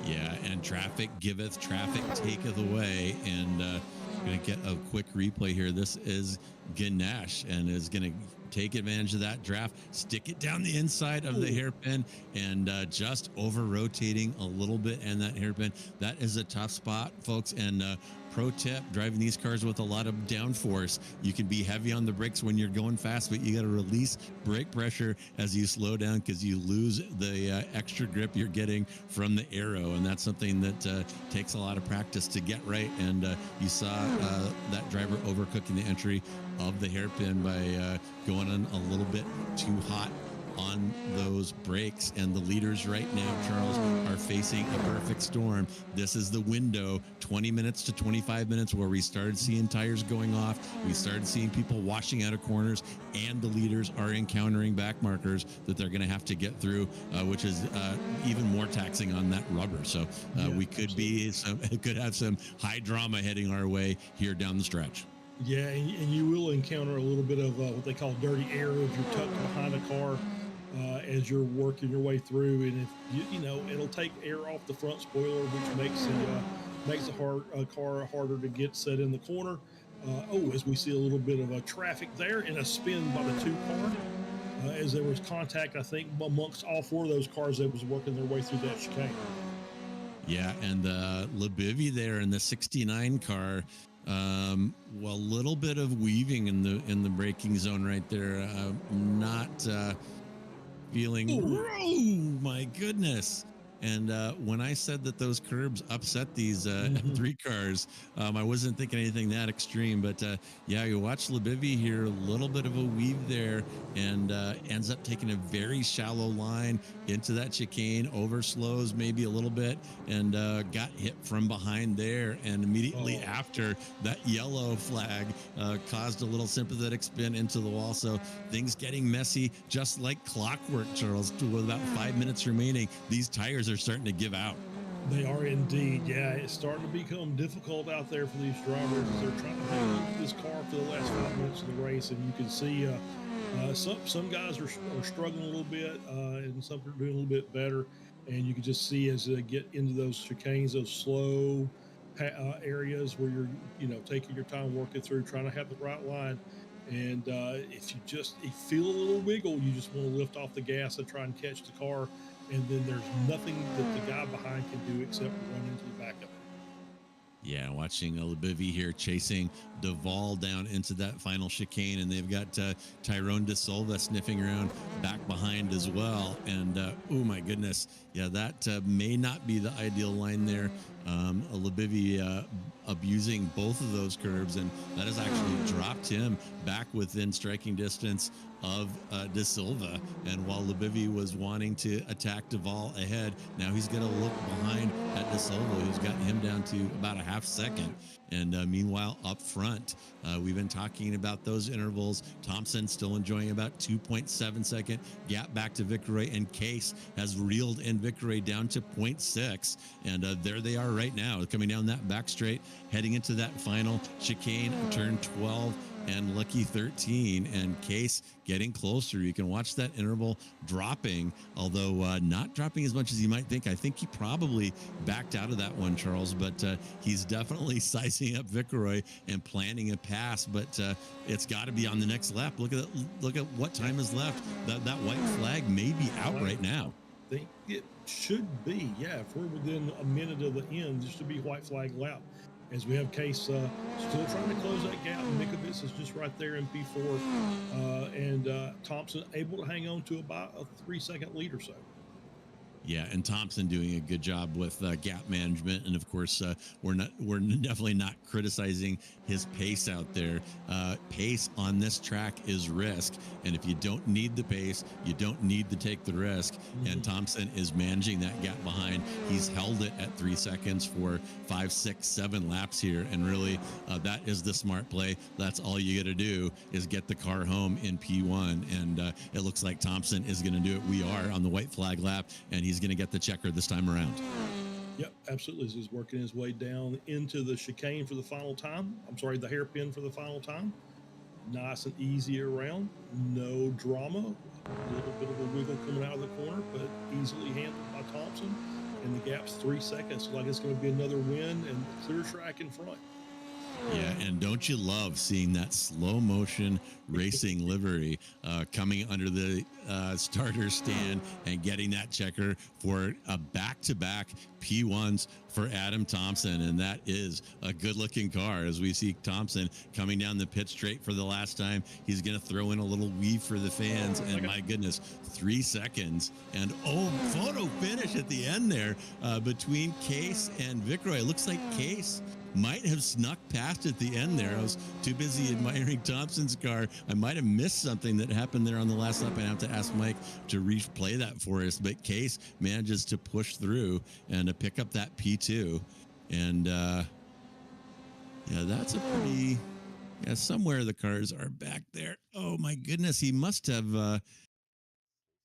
Yeah, and traffic giveth, traffic taketh away. And going to get a quick replay here. This is Ganesh, and is going to take advantage of that draft, stick it down the inside of the hairpin, and just over rotating a little bit. And that hairpin, that is a tough spot, folks. And pro tip, driving these cars with a lot of downforce, you can be heavy on the brakes when you're going fast, but you got to release brake pressure as you slow down, because you lose the extra grip you're getting from the aero. And that's something that takes a lot of practice to get right. And you saw that driver overcooking the entry of the hairpin by going on a little bit too hot on those brakes. And the leaders right now, Charles, are facing a perfect storm. This is the window, 20 minutes to 25 minutes, where we started seeing tires going off. We started seeing people washing out of corners, and the leaders are encountering back markers that they're going to have to get through, which is even more taxing on that rubber. So we could could have some high drama heading our way here down the stretch. Yeah, and you will encounter a little bit of what they call dirty air if you're tucked behind a car as you're working your way through, and if you know, it'll take air off the front spoiler, which makes the car harder to get set in the corner. As we see a little bit of a traffic there and a spin by the two car, as there was contact, I think, amongst all four of those cars that was working their way through that chicane. Yeah, and LeBivy there in the 69 car, a little bit of weaving in the braking zone right there. Not feeling. Oh my goodness! And when I said that those curbs upset these F3 cars, I wasn't thinking anything that extreme. But yeah, you watch LeBivy here, a little bit of a weave there, and ends up taking a very shallow line into that chicane, overslows maybe a little bit, and got hit from behind there. And immediately after, that yellow flag caused a little sympathetic spin into the wall. So things getting messy, just like clockwork, Charles. With about 5 minutes remaining, these tires are starting to give out. They are indeed. Yeah, it's starting to become difficult out there for these drivers as they're trying to hang on to this car for the last 5 minutes of the race. And you can see some guys are struggling a little bit, and some are doing a little bit better. And you can just see as they get into those chicanes, those slow areas where you're taking your time working through, trying to have the right line. And if you feel a little wiggle, you just want to lift off the gas and try and catch the car. And then there's nothing that the guy behind can do except run into the back of it. Yeah, watching LeBivy here chasing Duvall down into that final chicane, and they've got Tyrone De Silva sniffing around back behind as well. And oh my goodness, yeah, that may not be the ideal line there. LeBivy abusing both of those curbs, and that has actually dropped him back within striking distance of De Silva. And while LeBivy was wanting to attack Duvall ahead, now he's going to look behind at De Silva, who's gotten him down to about a half second. And meanwhile, up front, we've been talking about those intervals. Thompson still enjoying about 2.7 second gap back to Vickery, and Case has reeled in Vickery down to 0.6. And there they are right now, coming down that back straight, heading into that final chicane, turn 12 and lucky 13, and Case getting closer. You can watch that interval dropping, although not dropping as much as you might think. I think he probably backed out of that one, Charles, but he's definitely sizing up Vickery and planning a pass, but it's got to be on the next lap. Look at what time is left. That white flag may be out right now. I think it should be, yeah. If we're within a minute of the end, there should be white flag lap. As we have Case still trying to close that gap. Mikovits is just right there in P4, and Thompson able to hang on to about a 3 second lead or so. Yeah, and Thompson doing a good job with gap management, and of course, we're definitely not criticizing his pace out there. Pace on this track is risk, and if you don't need the pace, you don't need to take the risk. Mm-hmm. And Thompson is managing that gap behind. He's held it at 3 seconds for 5, 6, 7 laps here, and really, that is the smart play. That's all you got to do is get the car home in P1, and it looks like Thompson is going to do it. We are on the white flag lap, and he's going to get the checker this time around. Yep, absolutely. He's working his way down into the chicane for the final time. I'm sorry, the hairpin for the final time. Nice and easy around. No drama. A little bit of a wiggle coming out of the corner, but easily handled by Thompson. And the gap's 3 seconds. Like it's going to be another win and clear track in front. Yeah, and don't you love seeing that slow motion racing livery coming under the starter stand and getting that checker for a back-to-back P1s for Adam Thompson. And that is a good-looking car as we see Thompson coming down the pit straight for the last time. He's going to throw in a little weave for the fans, and my goodness, 3 seconds. And photo finish at the end there between Case and Vickery. It looks like Case might have snuck past at the end there. I was too busy admiring Thompson's car. I might have missed something that happened there on the last lap. I have to ask Mike to replay that for us. But Case manages to push through and to pick up that P2. And yeah, that's a pretty... Yeah, somewhere the cars are back there. Oh, my goodness. He must have...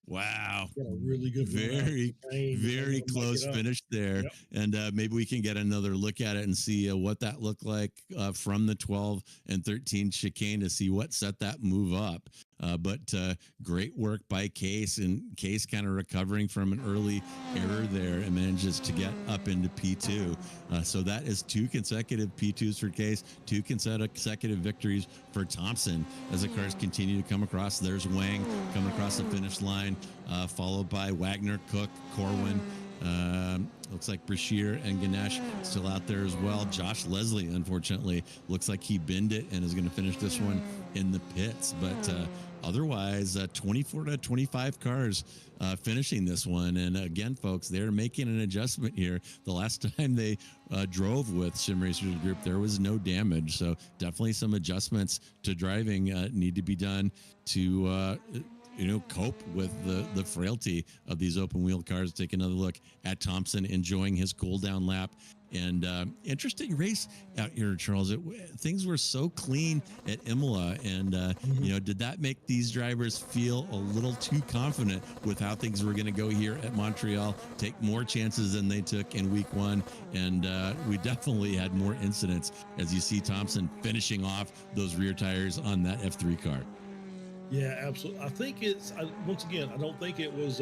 Wow. Got a really good very close finish there. Yep. And maybe we can get another look at it and see what that looked like from the 12 and 13 chicane to see what set that move up. But great work by Case, and Case kind of recovering from an early error there and manages to get up into P2. So that is 2 consecutive P2s for Case, 2 consecutive victories for Thompson as the cars continue to come across. There's Wang coming across the finish line, followed by Wagner, Cook, Corwin. Looks like Brashear and Ganesh still out there as well. Josh Leslie, unfortunately, looks like he binned it and is going to finish this one in the pits. But otherwise, 24 to 25 cars finishing this one. And again, folks, they're making an adjustment here. The last time they drove with Sim Racers Group, there was no damage. So definitely some adjustments to driving need to be done to cope with the frailty of these open wheel cars. Take another look at Thompson enjoying his cool down lap. And interesting race out here, Charles. Things were so clean at Imola, and did that make these drivers feel a little too confident with how things were going to go here at Montreal? Take more chances than they took in week 1, and we definitely had more incidents as you see Thompson finishing off those rear tires on that F3 car. Yeah, absolutely. I think it's once again. I don't think it was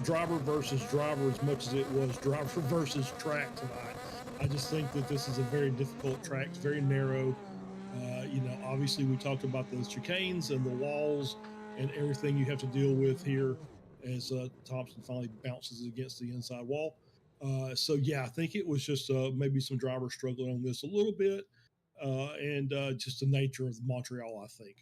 driver versus driver as much as it was driver versus track tonight. I just think that this is a very difficult track. It's very narrow. Obviously we talked about those chicanes and the walls and everything you have to deal with here as Thompson finally bounces against the inside wall. So yeah, I think it was just maybe some drivers struggling on this a little bit, and just the nature of Montreal, I think.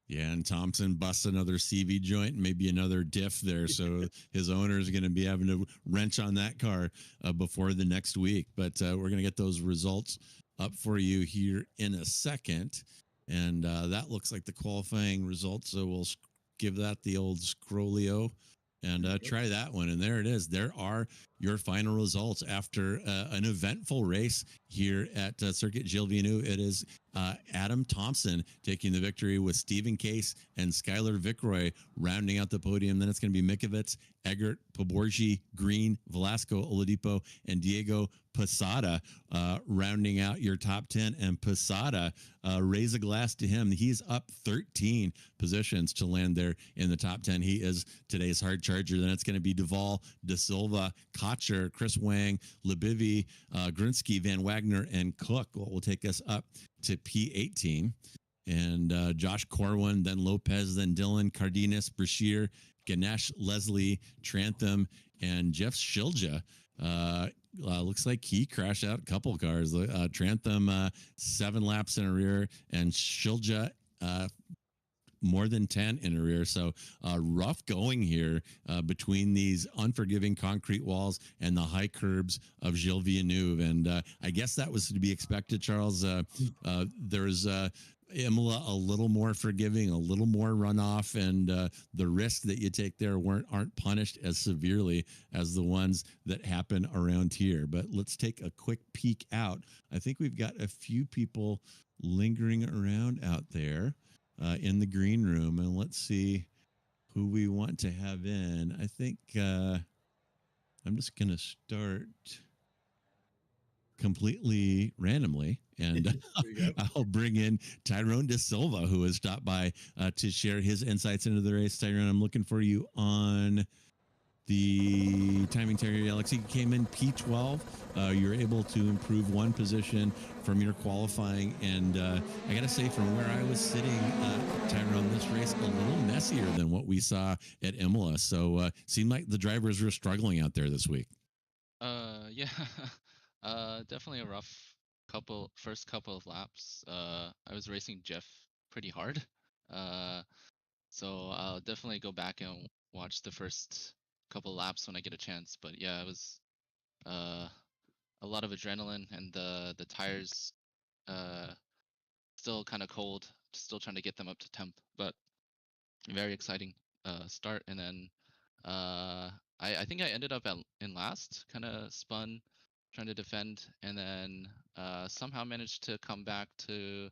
Yeah, and Thompson busts another CV joint, maybe another diff there. So his owner is going to be having to wrench on that car before the next week. But we're going to get those results up for you here in a second. And that looks like the qualifying results. So we'll give that the old scrollio and try that one. And there it is. There are your final results after an eventful race here at Circuit Gilles Villeneuve. It is Adam Thompson taking the victory with Stephen Case and Skylar Vickroy rounding out the podium. Then it's going to be Mikovits, Eggert, Poborgi, Green, Velasco, Oladipo, and Diego Posada rounding out your top 10. And Posada, raise a glass to him. He's up 13 positions to land there in the top 10. He is today's hard charger. Then it's going to be Duvall, De Silva, Cotcher, Chris Wang, Lebivy, Grinsky, Van Wagner, and Cook. Will take us up to P18. And Josh Corwin, then Lopez, then Dylan, Cardenas, Brashear, Ganesh, Leslie, Trantham, and Jeff Shilja. Looks like he crashed out a couple cars. Trantham 7 laps in a rear, and Shilja more than 10 in a rear. So rough going here between these unforgiving concrete walls and the high curbs of Gilles Villeneuve. And I guess that was to be expected, Charles. There's Imola a little more forgiving, a little more runoff, and the risks that you take there aren't punished as severely as the ones that happen around here. But let's take a quick peek out. I think we've got a few people lingering around out there in the green room, and let's see who we want to have in. I think I'm just going to start completely randomly, and I'll bring in Tyrone De Silva, who has stopped by to share his insights into the race. Tyrone, I'm looking for you on the timing. Terry Alex, you came in P12. You're able to improve 1 position from your qualifying, and I gotta say, from where I was sitting, Tyrone, this race a little messier than what we saw at Imola. So seemed like the drivers were struggling out there this week. Yeah. Definitely a rough first couple of laps. I was racing Jeff pretty hard. So I'll definitely go back and watch the first couple laps when I get a chance. But yeah, it was a a lot of adrenaline, and the tires still kind of cold. Still trying to get them up to temp, but very exciting start. And then I think I ended up in last, kind of spun trying to defend, and then somehow managed to come back to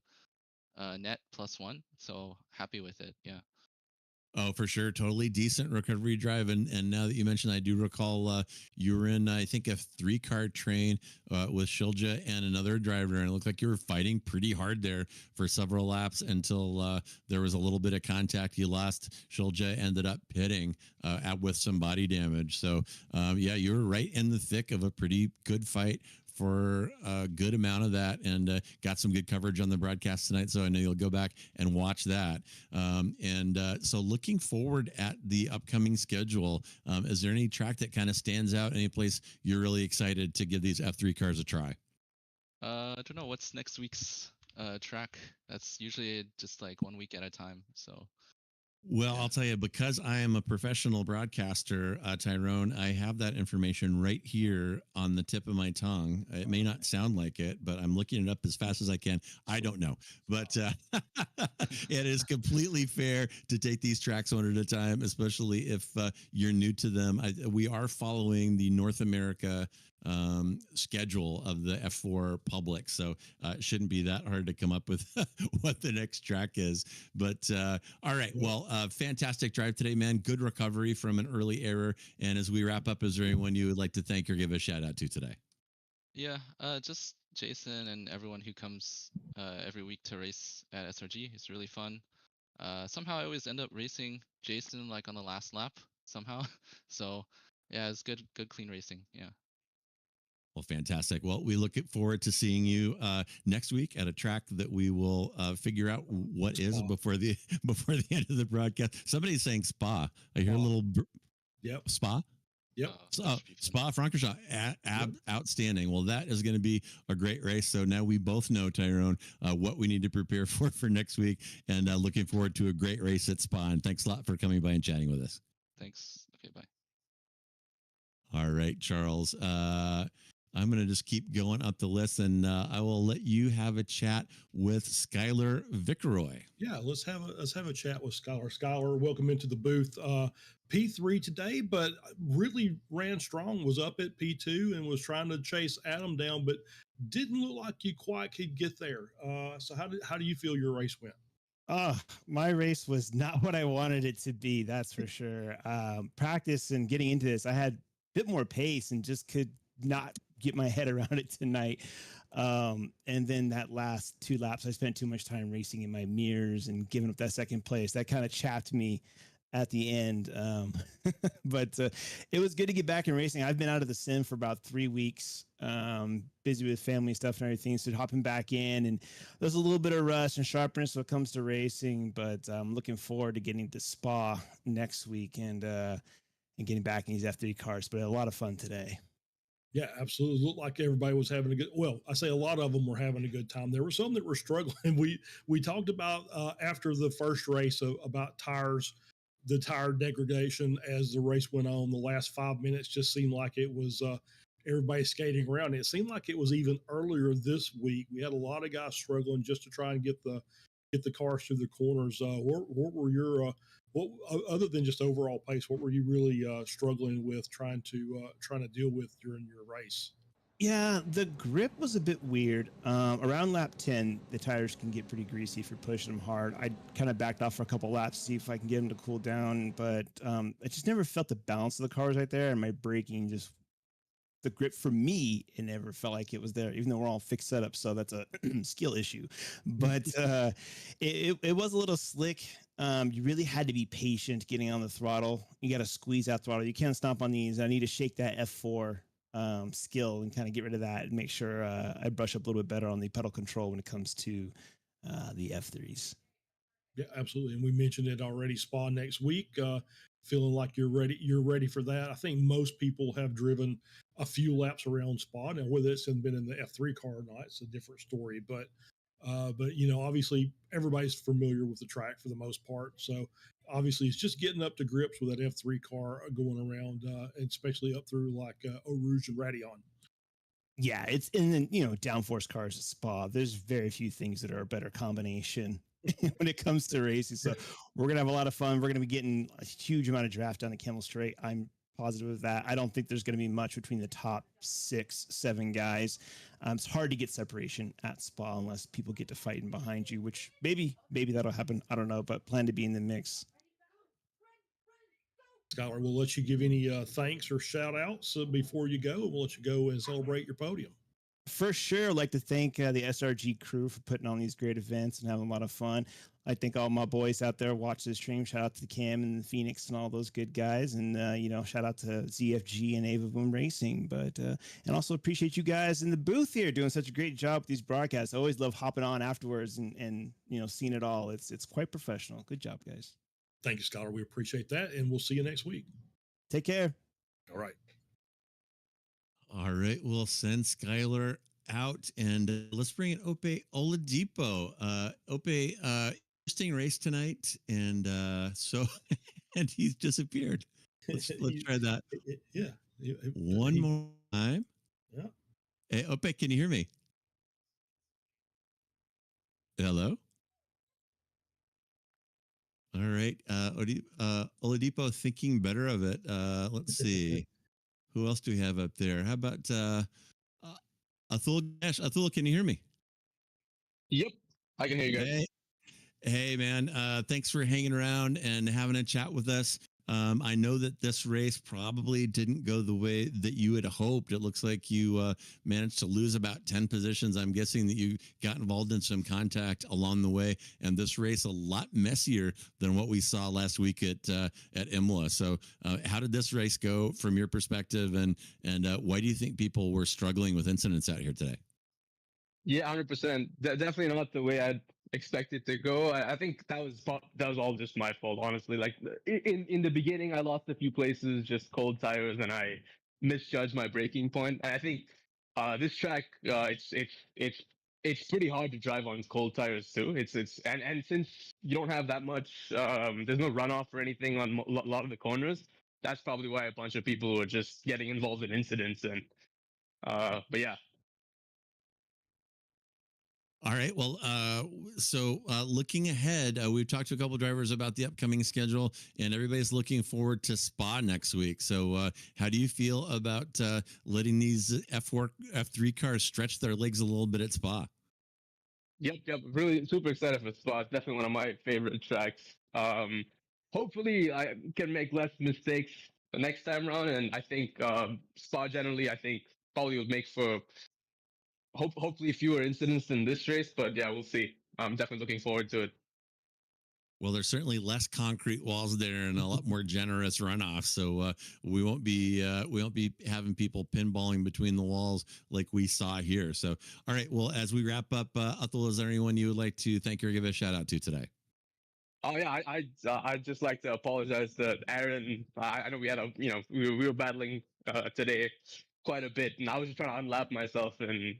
net +1. So happy with it. Yeah. Oh, for sure. Totally decent recovery drive. And now that you mentioned, I do recall you were in, I think, a 3-car train with Shilja and another driver. And it looked like you were fighting pretty hard there for several laps until there was a little bit of contact. You lost. Shilja ended up pitting with some body damage. So, yeah, you were right in the thick of a pretty good fight for a good amount of that, and got some good coverage on the broadcast tonight. So I know you'll go back and watch that. So looking forward at the upcoming schedule, is there any track that kind of stands out? Any place you're really excited to give these F3 cars a try? I don't know what's next week's track. That's usually just like 1 week at a time. So Well, yeah. I'll tell you, because I am a professional broadcaster, Tyrone, I have that information right here on the tip of my tongue. It may not sound like it, but I'm looking it up as fast as I can. I don't know, but it is completely fair to take these tracks one at a time, especially if you're new to them. We are following the North America schedule of the F4 public, so it shouldn't be that hard to come up with what the next track is. But all right, well, fantastic drive today, man. Good recovery from an early error. And as we wrap up, is there anyone you would like to thank or give a shout out to today? Yeah, just Jason and everyone who comes every week to race at SRG. It's really fun. Somehow I always end up racing Jason like on the last lap somehow. So yeah, it's good clean racing. Yeah. Well, fantastic. Well, we look forward to seeing you next week at a track that we will figure out what is before the end of the broadcast. Somebody's saying Spa. I hear a little Spa. Yep. Spa Francorchamps, outstanding. Well, that is going to be a great race. So now we both know, Tyrone, what we need to prepare for next week, and looking forward to a great race at Spa. And thanks a lot for coming by and chatting with us. Thanks. Okay, bye. All right, Charles. I'm going to just keep going up the list, and I will let you have a chat with Skylar Vickeroy. Yeah, let's have a chat with Skylar. Skylar, welcome into the booth. P3 today, but really ran strong. Was up at P2 and was trying to chase Adam down, but didn't look like you quite could get there. So how do you feel your race went? My race was not what I wanted it to be. That's for sure. Practice and getting into this, I had a bit more pace and just could not get my head around it tonight. And then that last 2 laps, I spent too much time racing in my mirrors and giving up that second place. That kind of chapped me at the end. But it was good to get back in racing. I've been out of the sim for about 3 weeks, busy with family stuff and everything. So hopping back in, and there's a little bit of rust and sharpness when it comes to racing, but I'm looking forward to getting to Spa next week and getting back in these F3 cars, but a lot of fun today. Yeah, absolutely. It looked like everybody was having a good. Well, I say a lot of them were having a good time. There were some that were struggling. We talked about after the first race about tires, the tire degradation as the race went on. The last 5 minutes just seemed like it was everybody skating around. It seemed like it was even earlier this week. We had a lot of guys struggling just to try and get the cars through the corners. What were your what other than just overall pace? What were you really struggling with trying to deal with during your race? Yeah, the grip was a bit weird. Around lap 10, the tires can get pretty greasy if you're pushing them hard. I kind of backed off for a couple laps to see if I can get them to cool down, but I just never felt the balance of the cars right there, and my braking just, the grip for me, it never felt like it was there, even though we're all fixed setup, so that's a skill issue. But it was a little slick. You really had to be patient getting on the throttle. You got to squeeze that throttle. You can't stomp on these. I need to shake that F4 skill and kind of get rid of that and make sure I brush up a little bit better on the pedal control when it comes to the F3s. Yeah, absolutely. And we mentioned it already. Spa next week. Feeling like you're ready. You're ready for that. I think most people have driven a few laps around Spa. Now, whether it's been in the F3 car or not, it's a different story. But obviously everybody's familiar with the track for the most part. So obviously it's just getting up to grips with that F3 car going around, and especially up through like Eau Rouge and Radeon. Yeah, it's in the downforce cars at Spa. There's very few things that are a better combination when it comes to racing. So we're gonna have a lot of fun. We're gonna be getting a huge amount of draft down the Camel Straight. I'm positive of that. I don't think there's going to be much between the top 6, 7 guys. It's hard to get separation at Spa unless people get to fighting behind you, which maybe that'll happen. I don't know, but plan to be in the mix. Skylar, we'll let you give any thanks or shout outs before you go, and we'll let you go and celebrate your podium. For sure, I'd like to thank the SRG crew for putting on these great events and having a lot of fun. I think all my boys out there watch this stream. Shout out to Cam and the Phoenix and all those good guys, and shout out to ZFG and Ava Boom Racing. But and also appreciate you guys in the booth here doing such a great job with these broadcasts. I always love hopping on afterwards and seeing it all. It's quite professional. Good job, guys. Thank you, Skylar. We appreciate that, and we'll see you next week. Take care. All right. All right, we'll send Skylar out, and let's bring in Ope Oladipo. Ope, interesting race tonight, and so and he's disappeared. Let's try that. Yeah. One more time. Yeah. Hey, Ope, can you hear me? Hello. All right, Oladipo thinking better of it. Let's see. Who else do we have up there? How about Athul Ganesh? Athul, can you hear me? Yep, I can hear you guys. Hey man. Thanks for hanging around and having a chat with us. I know that this race probably didn't go the way that you had hoped. It looks like you managed to lose about 10 positions. I'm guessing that you got involved in some contact along the way, and this race a lot messier than what we saw last week at Imola. So how did this race go from your perspective, and why do you think people were struggling with incidents out here today? Yeah, 100%. Definitely not the way I'd expected to go. I think that was all just my fault, honestly. Like in the beginning, I lost a few places, just cold tires, and I misjudged my braking point. And I think this track, it's pretty hard to drive on cold tires too. And since you don't have that much, there's no runoff or anything on a lot of the corners. That's probably why a bunch of people were just getting involved in incidents. And but yeah. All right. Well, so looking ahead, we've talked to a couple of drivers about the upcoming schedule, and everybody's looking forward to Spa next week. So how do you feel about letting these F4, F3 cars stretch their legs a little bit at Spa? Yep. Really super excited for Spa. It's definitely one of my favorite tracks. Hopefully I can make less mistakes the next time around, and I think Spa generally, I think probably will make for hopefully fewer incidents in this race. But yeah, we'll see. I'm definitely looking forward to it. Well, there's certainly less concrete walls there and a lot more generous runoff. So we won't be having people pinballing between the walls like we saw here. So, all right. Well, as we wrap up, Athul, is there anyone you would like to thank or give a shout out to today? Oh yeah, I'd just like to apologize to Aaron. I know we had we were battling today quite a bit, and I was just trying to unlap myself and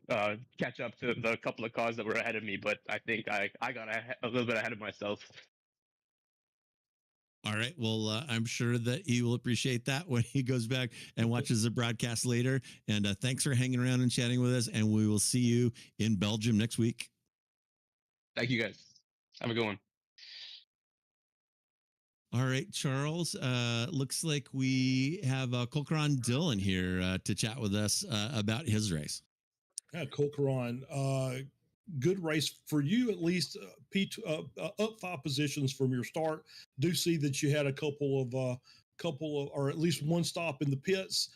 catch up to the couple of cars that were ahead of me. But I think I got a little bit ahead of myself. All right. Well, I'm sure that he will appreciate that when he goes back and watches the broadcast later. And thanks for hanging around and chatting with us. And we will see you in Belgium next week. Thank you, guys. Have a good one. All right, Charles. Looks like we have Colquhoun Dillon here to chat with us about his race. Yeah, Colquhoun, good race for you, at least. Up 5 positions from your start. Do see that you had a couple of, or at least one stop in the pits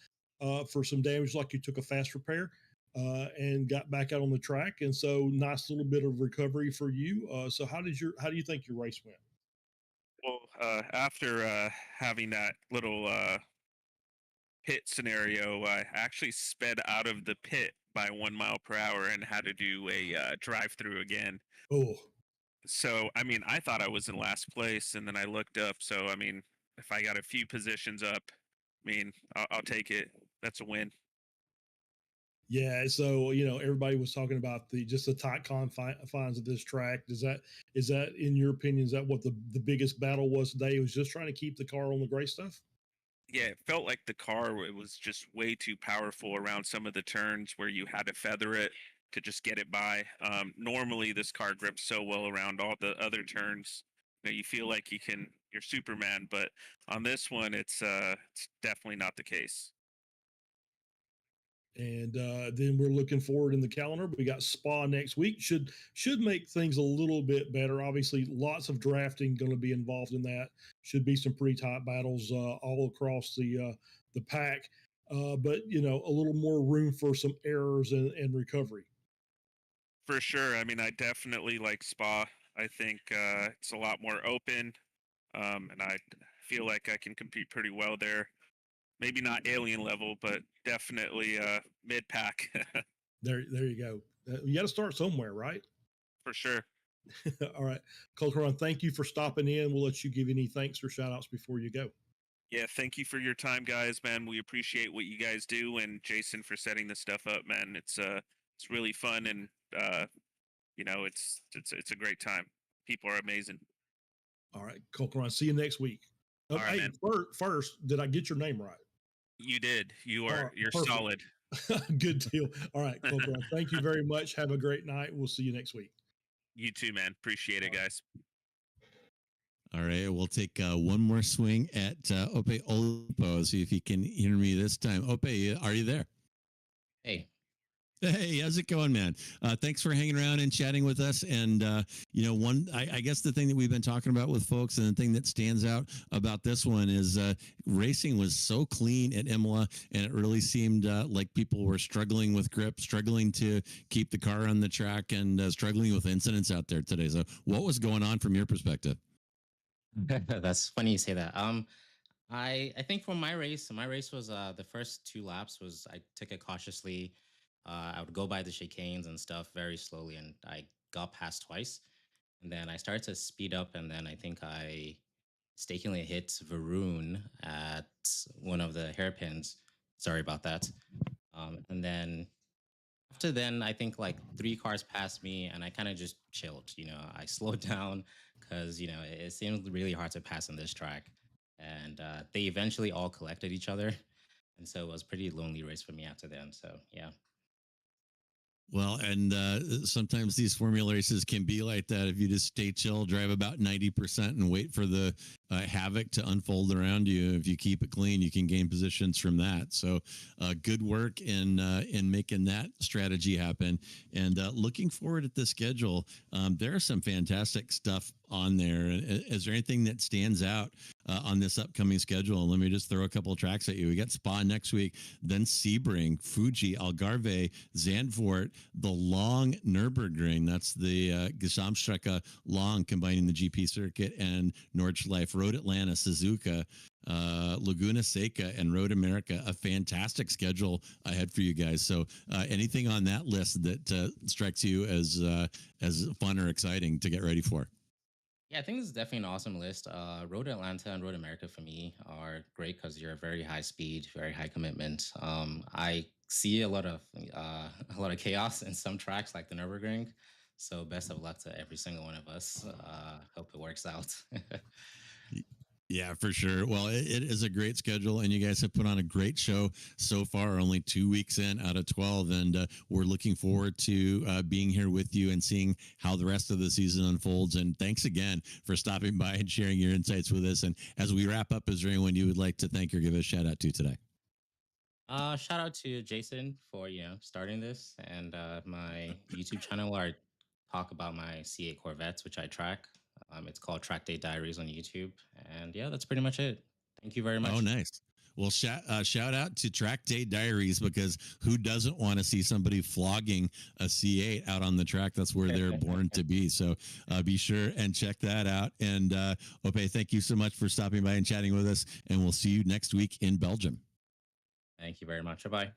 for some damage, like you took a fast repair and got back out on the track. And so, nice little bit of recovery for you. So, how do you think your race went? Well, after having that little pit scenario, I actually sped out of the pit by 1 mile per hour and had to do a drive-through again. Oh. So, I mean, I thought I was in last place, and then I looked up. So, I mean, if I got a few positions up, I mean, I'll take it. That's a win. Yeah, so everybody was talking about the tight confines of this track. Is that in your opinion, is that what the biggest battle was today? It was just trying to keep the car on the gray stuff? yeah, it felt like the car it was just way too powerful around some of the turns where you had to feather it to just get it by. Normally, this car grips so well around all the other turns. You feel like you're Superman, but on this one, it's definitely not the case. And then we're looking forward in the calendar. We got Spa next week. Should make things a little bit better. Obviously, lots of drafting going to be involved in that. Should be some pretty tight battles all across the pack. But a little more room for some errors and recovery. For sure. I mean, I definitely like Spa. I think it's a lot more open, and I feel like I can compete pretty well there. Maybe not alien level, but definitely mid pack. There you go. You got to start somewhere, right? For sure. All right, Colcaron, thank you for stopping in. We'll let you give any thanks or shout outs before you go. Yeah, thank you for your time, guys, man. We appreciate what you guys do, and Jason for setting this stuff up, man. It's really fun, and it's a great time. People are amazing. All right, Colcaron, see you next week. All right, hey, man. First, did I get your name right? You did. You're perfect. solid. Good deal. All right, Colcaron, thank you very much. Have a great night. We'll see you next week. You too, man. Appreciate it, guys. All right, we'll take one more swing at Ope Olpo. See if he can hear me this time. Ope, are you there? Hey. Hey, how's it going, man? Thanks for hanging around and chatting with us. And, I guess the thing that we've been talking about with folks and the thing that stands out about this one is racing was so clean at Imola, and it really seemed like people were struggling with grip, struggling to keep the car on the track, and struggling with incidents out there today. So what was going on from your perspective? That's funny you say that. I think for my race was the first 2 laps was I took it cautiously. I would go by the chicanes and stuff very slowly, and I got past twice. And then I started to speed up, and then I think I mistakenly hit Varun at one of the hairpins. Sorry about that. And then after then, I think like 3 cars passed me, and I kind of just chilled. I slowed down because it seemed really hard to pass on this track, and they eventually all collected each other, and so it was a pretty lonely race for me after then. So yeah. Well, and sometimes these formula races can be like that. If you just stay chill, drive about 90% and wait for the havoc to unfold around you. If you keep it clean, you can gain positions from that. So good work in making that strategy happen. And looking forward at the schedule, there are some fantastic stuff on there. Is there anything that stands out on this upcoming schedule? Let me just throw a couple of tracks at you. We got Spa next week, then Sebring, Fuji, Algarve, Zandvoort, the long Nürburgring. That's the Gesamtstrecke Long, combining the GP circuit and Nordschleife, Road Atlanta, Suzuka, Laguna Seca, and Road America. A fantastic schedule ahead for you guys. So anything on that list that strikes you as fun or exciting to get ready for? Yeah, I think this is definitely an awesome list. Road Atlanta and Road America for me are great because you're very high speed, very high commitment. I see a lot of chaos in some tracks like the Nürburgring. So best of luck to every single one of us. Hope it works out. Yeah, for sure. Well, it is a great schedule, and you guys have put on a great show so far, only 2 weeks in out of 12. And we're looking forward to being here with you and seeing how the rest of the season unfolds. And thanks again for stopping by and sharing your insights with us. And as we wrap up, is there anyone you would like to thank or give a shout out to today? Shout out to Jason for starting this, and my YouTube channel where I talk about my C8 Corvettes, which I track. It's called Track Day Diaries on YouTube, and yeah, that's pretty much it. Thank you very much. Oh, nice. Well, shout out to Track Day Diaries, because who doesn't want to see somebody flogging a C8 out on the track? That's where they're born to be. So be sure and check that out. And Ope, thank you so much for stopping by and chatting with us, and we'll see you next week in Belgium. Thank you very much. Bye-bye.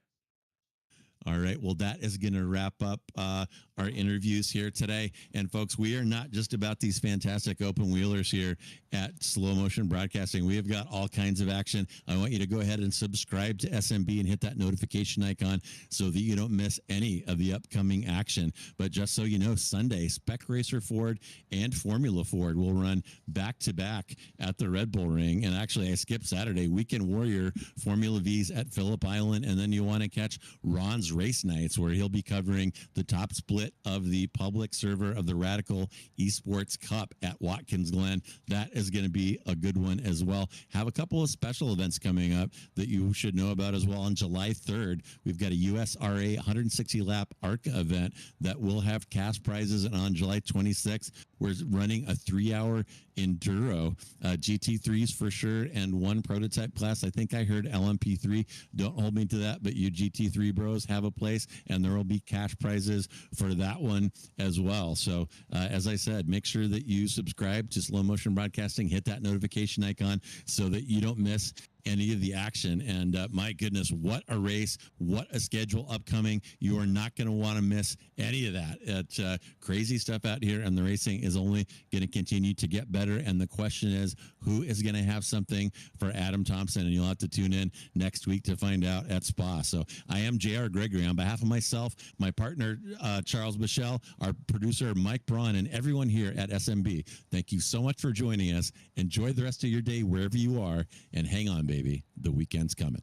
All right. Well, that is going to wrap up our interviews here today. And folks, we are not just about these fantastic open wheelers here at Slow Motion Broadcasting. We have got all kinds of action. I want you to go ahead and subscribe to SMB and hit that notification icon so that you don't miss any of the upcoming action. But just so you know, Sunday, Spec Racer Ford and Formula Ford will run back to back at the Red Bull Ring. And actually, I skipped Saturday. Weekend Warrior Formula V's at Phillip Island. And then you want to catch Ron's Race Nights, where he'll be covering the top split of the public server of the Radical Esports Cup at Watkins Glen. That is going to be a good one as well. Have a couple of special events coming up that you should know about as well. On July 3rd, we've got a USRA 160 lap ARCA event that will have cash prizes. And on July 26th, we're running a 3-hour enduro, GT3s for sure, and one prototype class. I think I heard LMP3. Don't hold me to that, but you GT3 bros have a place, and there will be cash prizes for that one as well. So as I said, make sure that you subscribe to Slow Motion Broadcasting, hit that notification icon so that you don't miss any of the action. And my goodness, what a race, what a schedule upcoming. You are not going to want to miss any of that. It's crazy stuff out here, and the racing is only going to continue to get better. And the question is, who is going to have something for Adam Thompson? And you'll have to tune in next week to find out at Spa. So I am JR Gregory. On behalf of myself, my partner, Charles Boshell, our producer, Mike Braun, and everyone here at SMB, thank you so much for joining us. Enjoy the rest of your day wherever you are, and hang on, baby. The weekend's coming.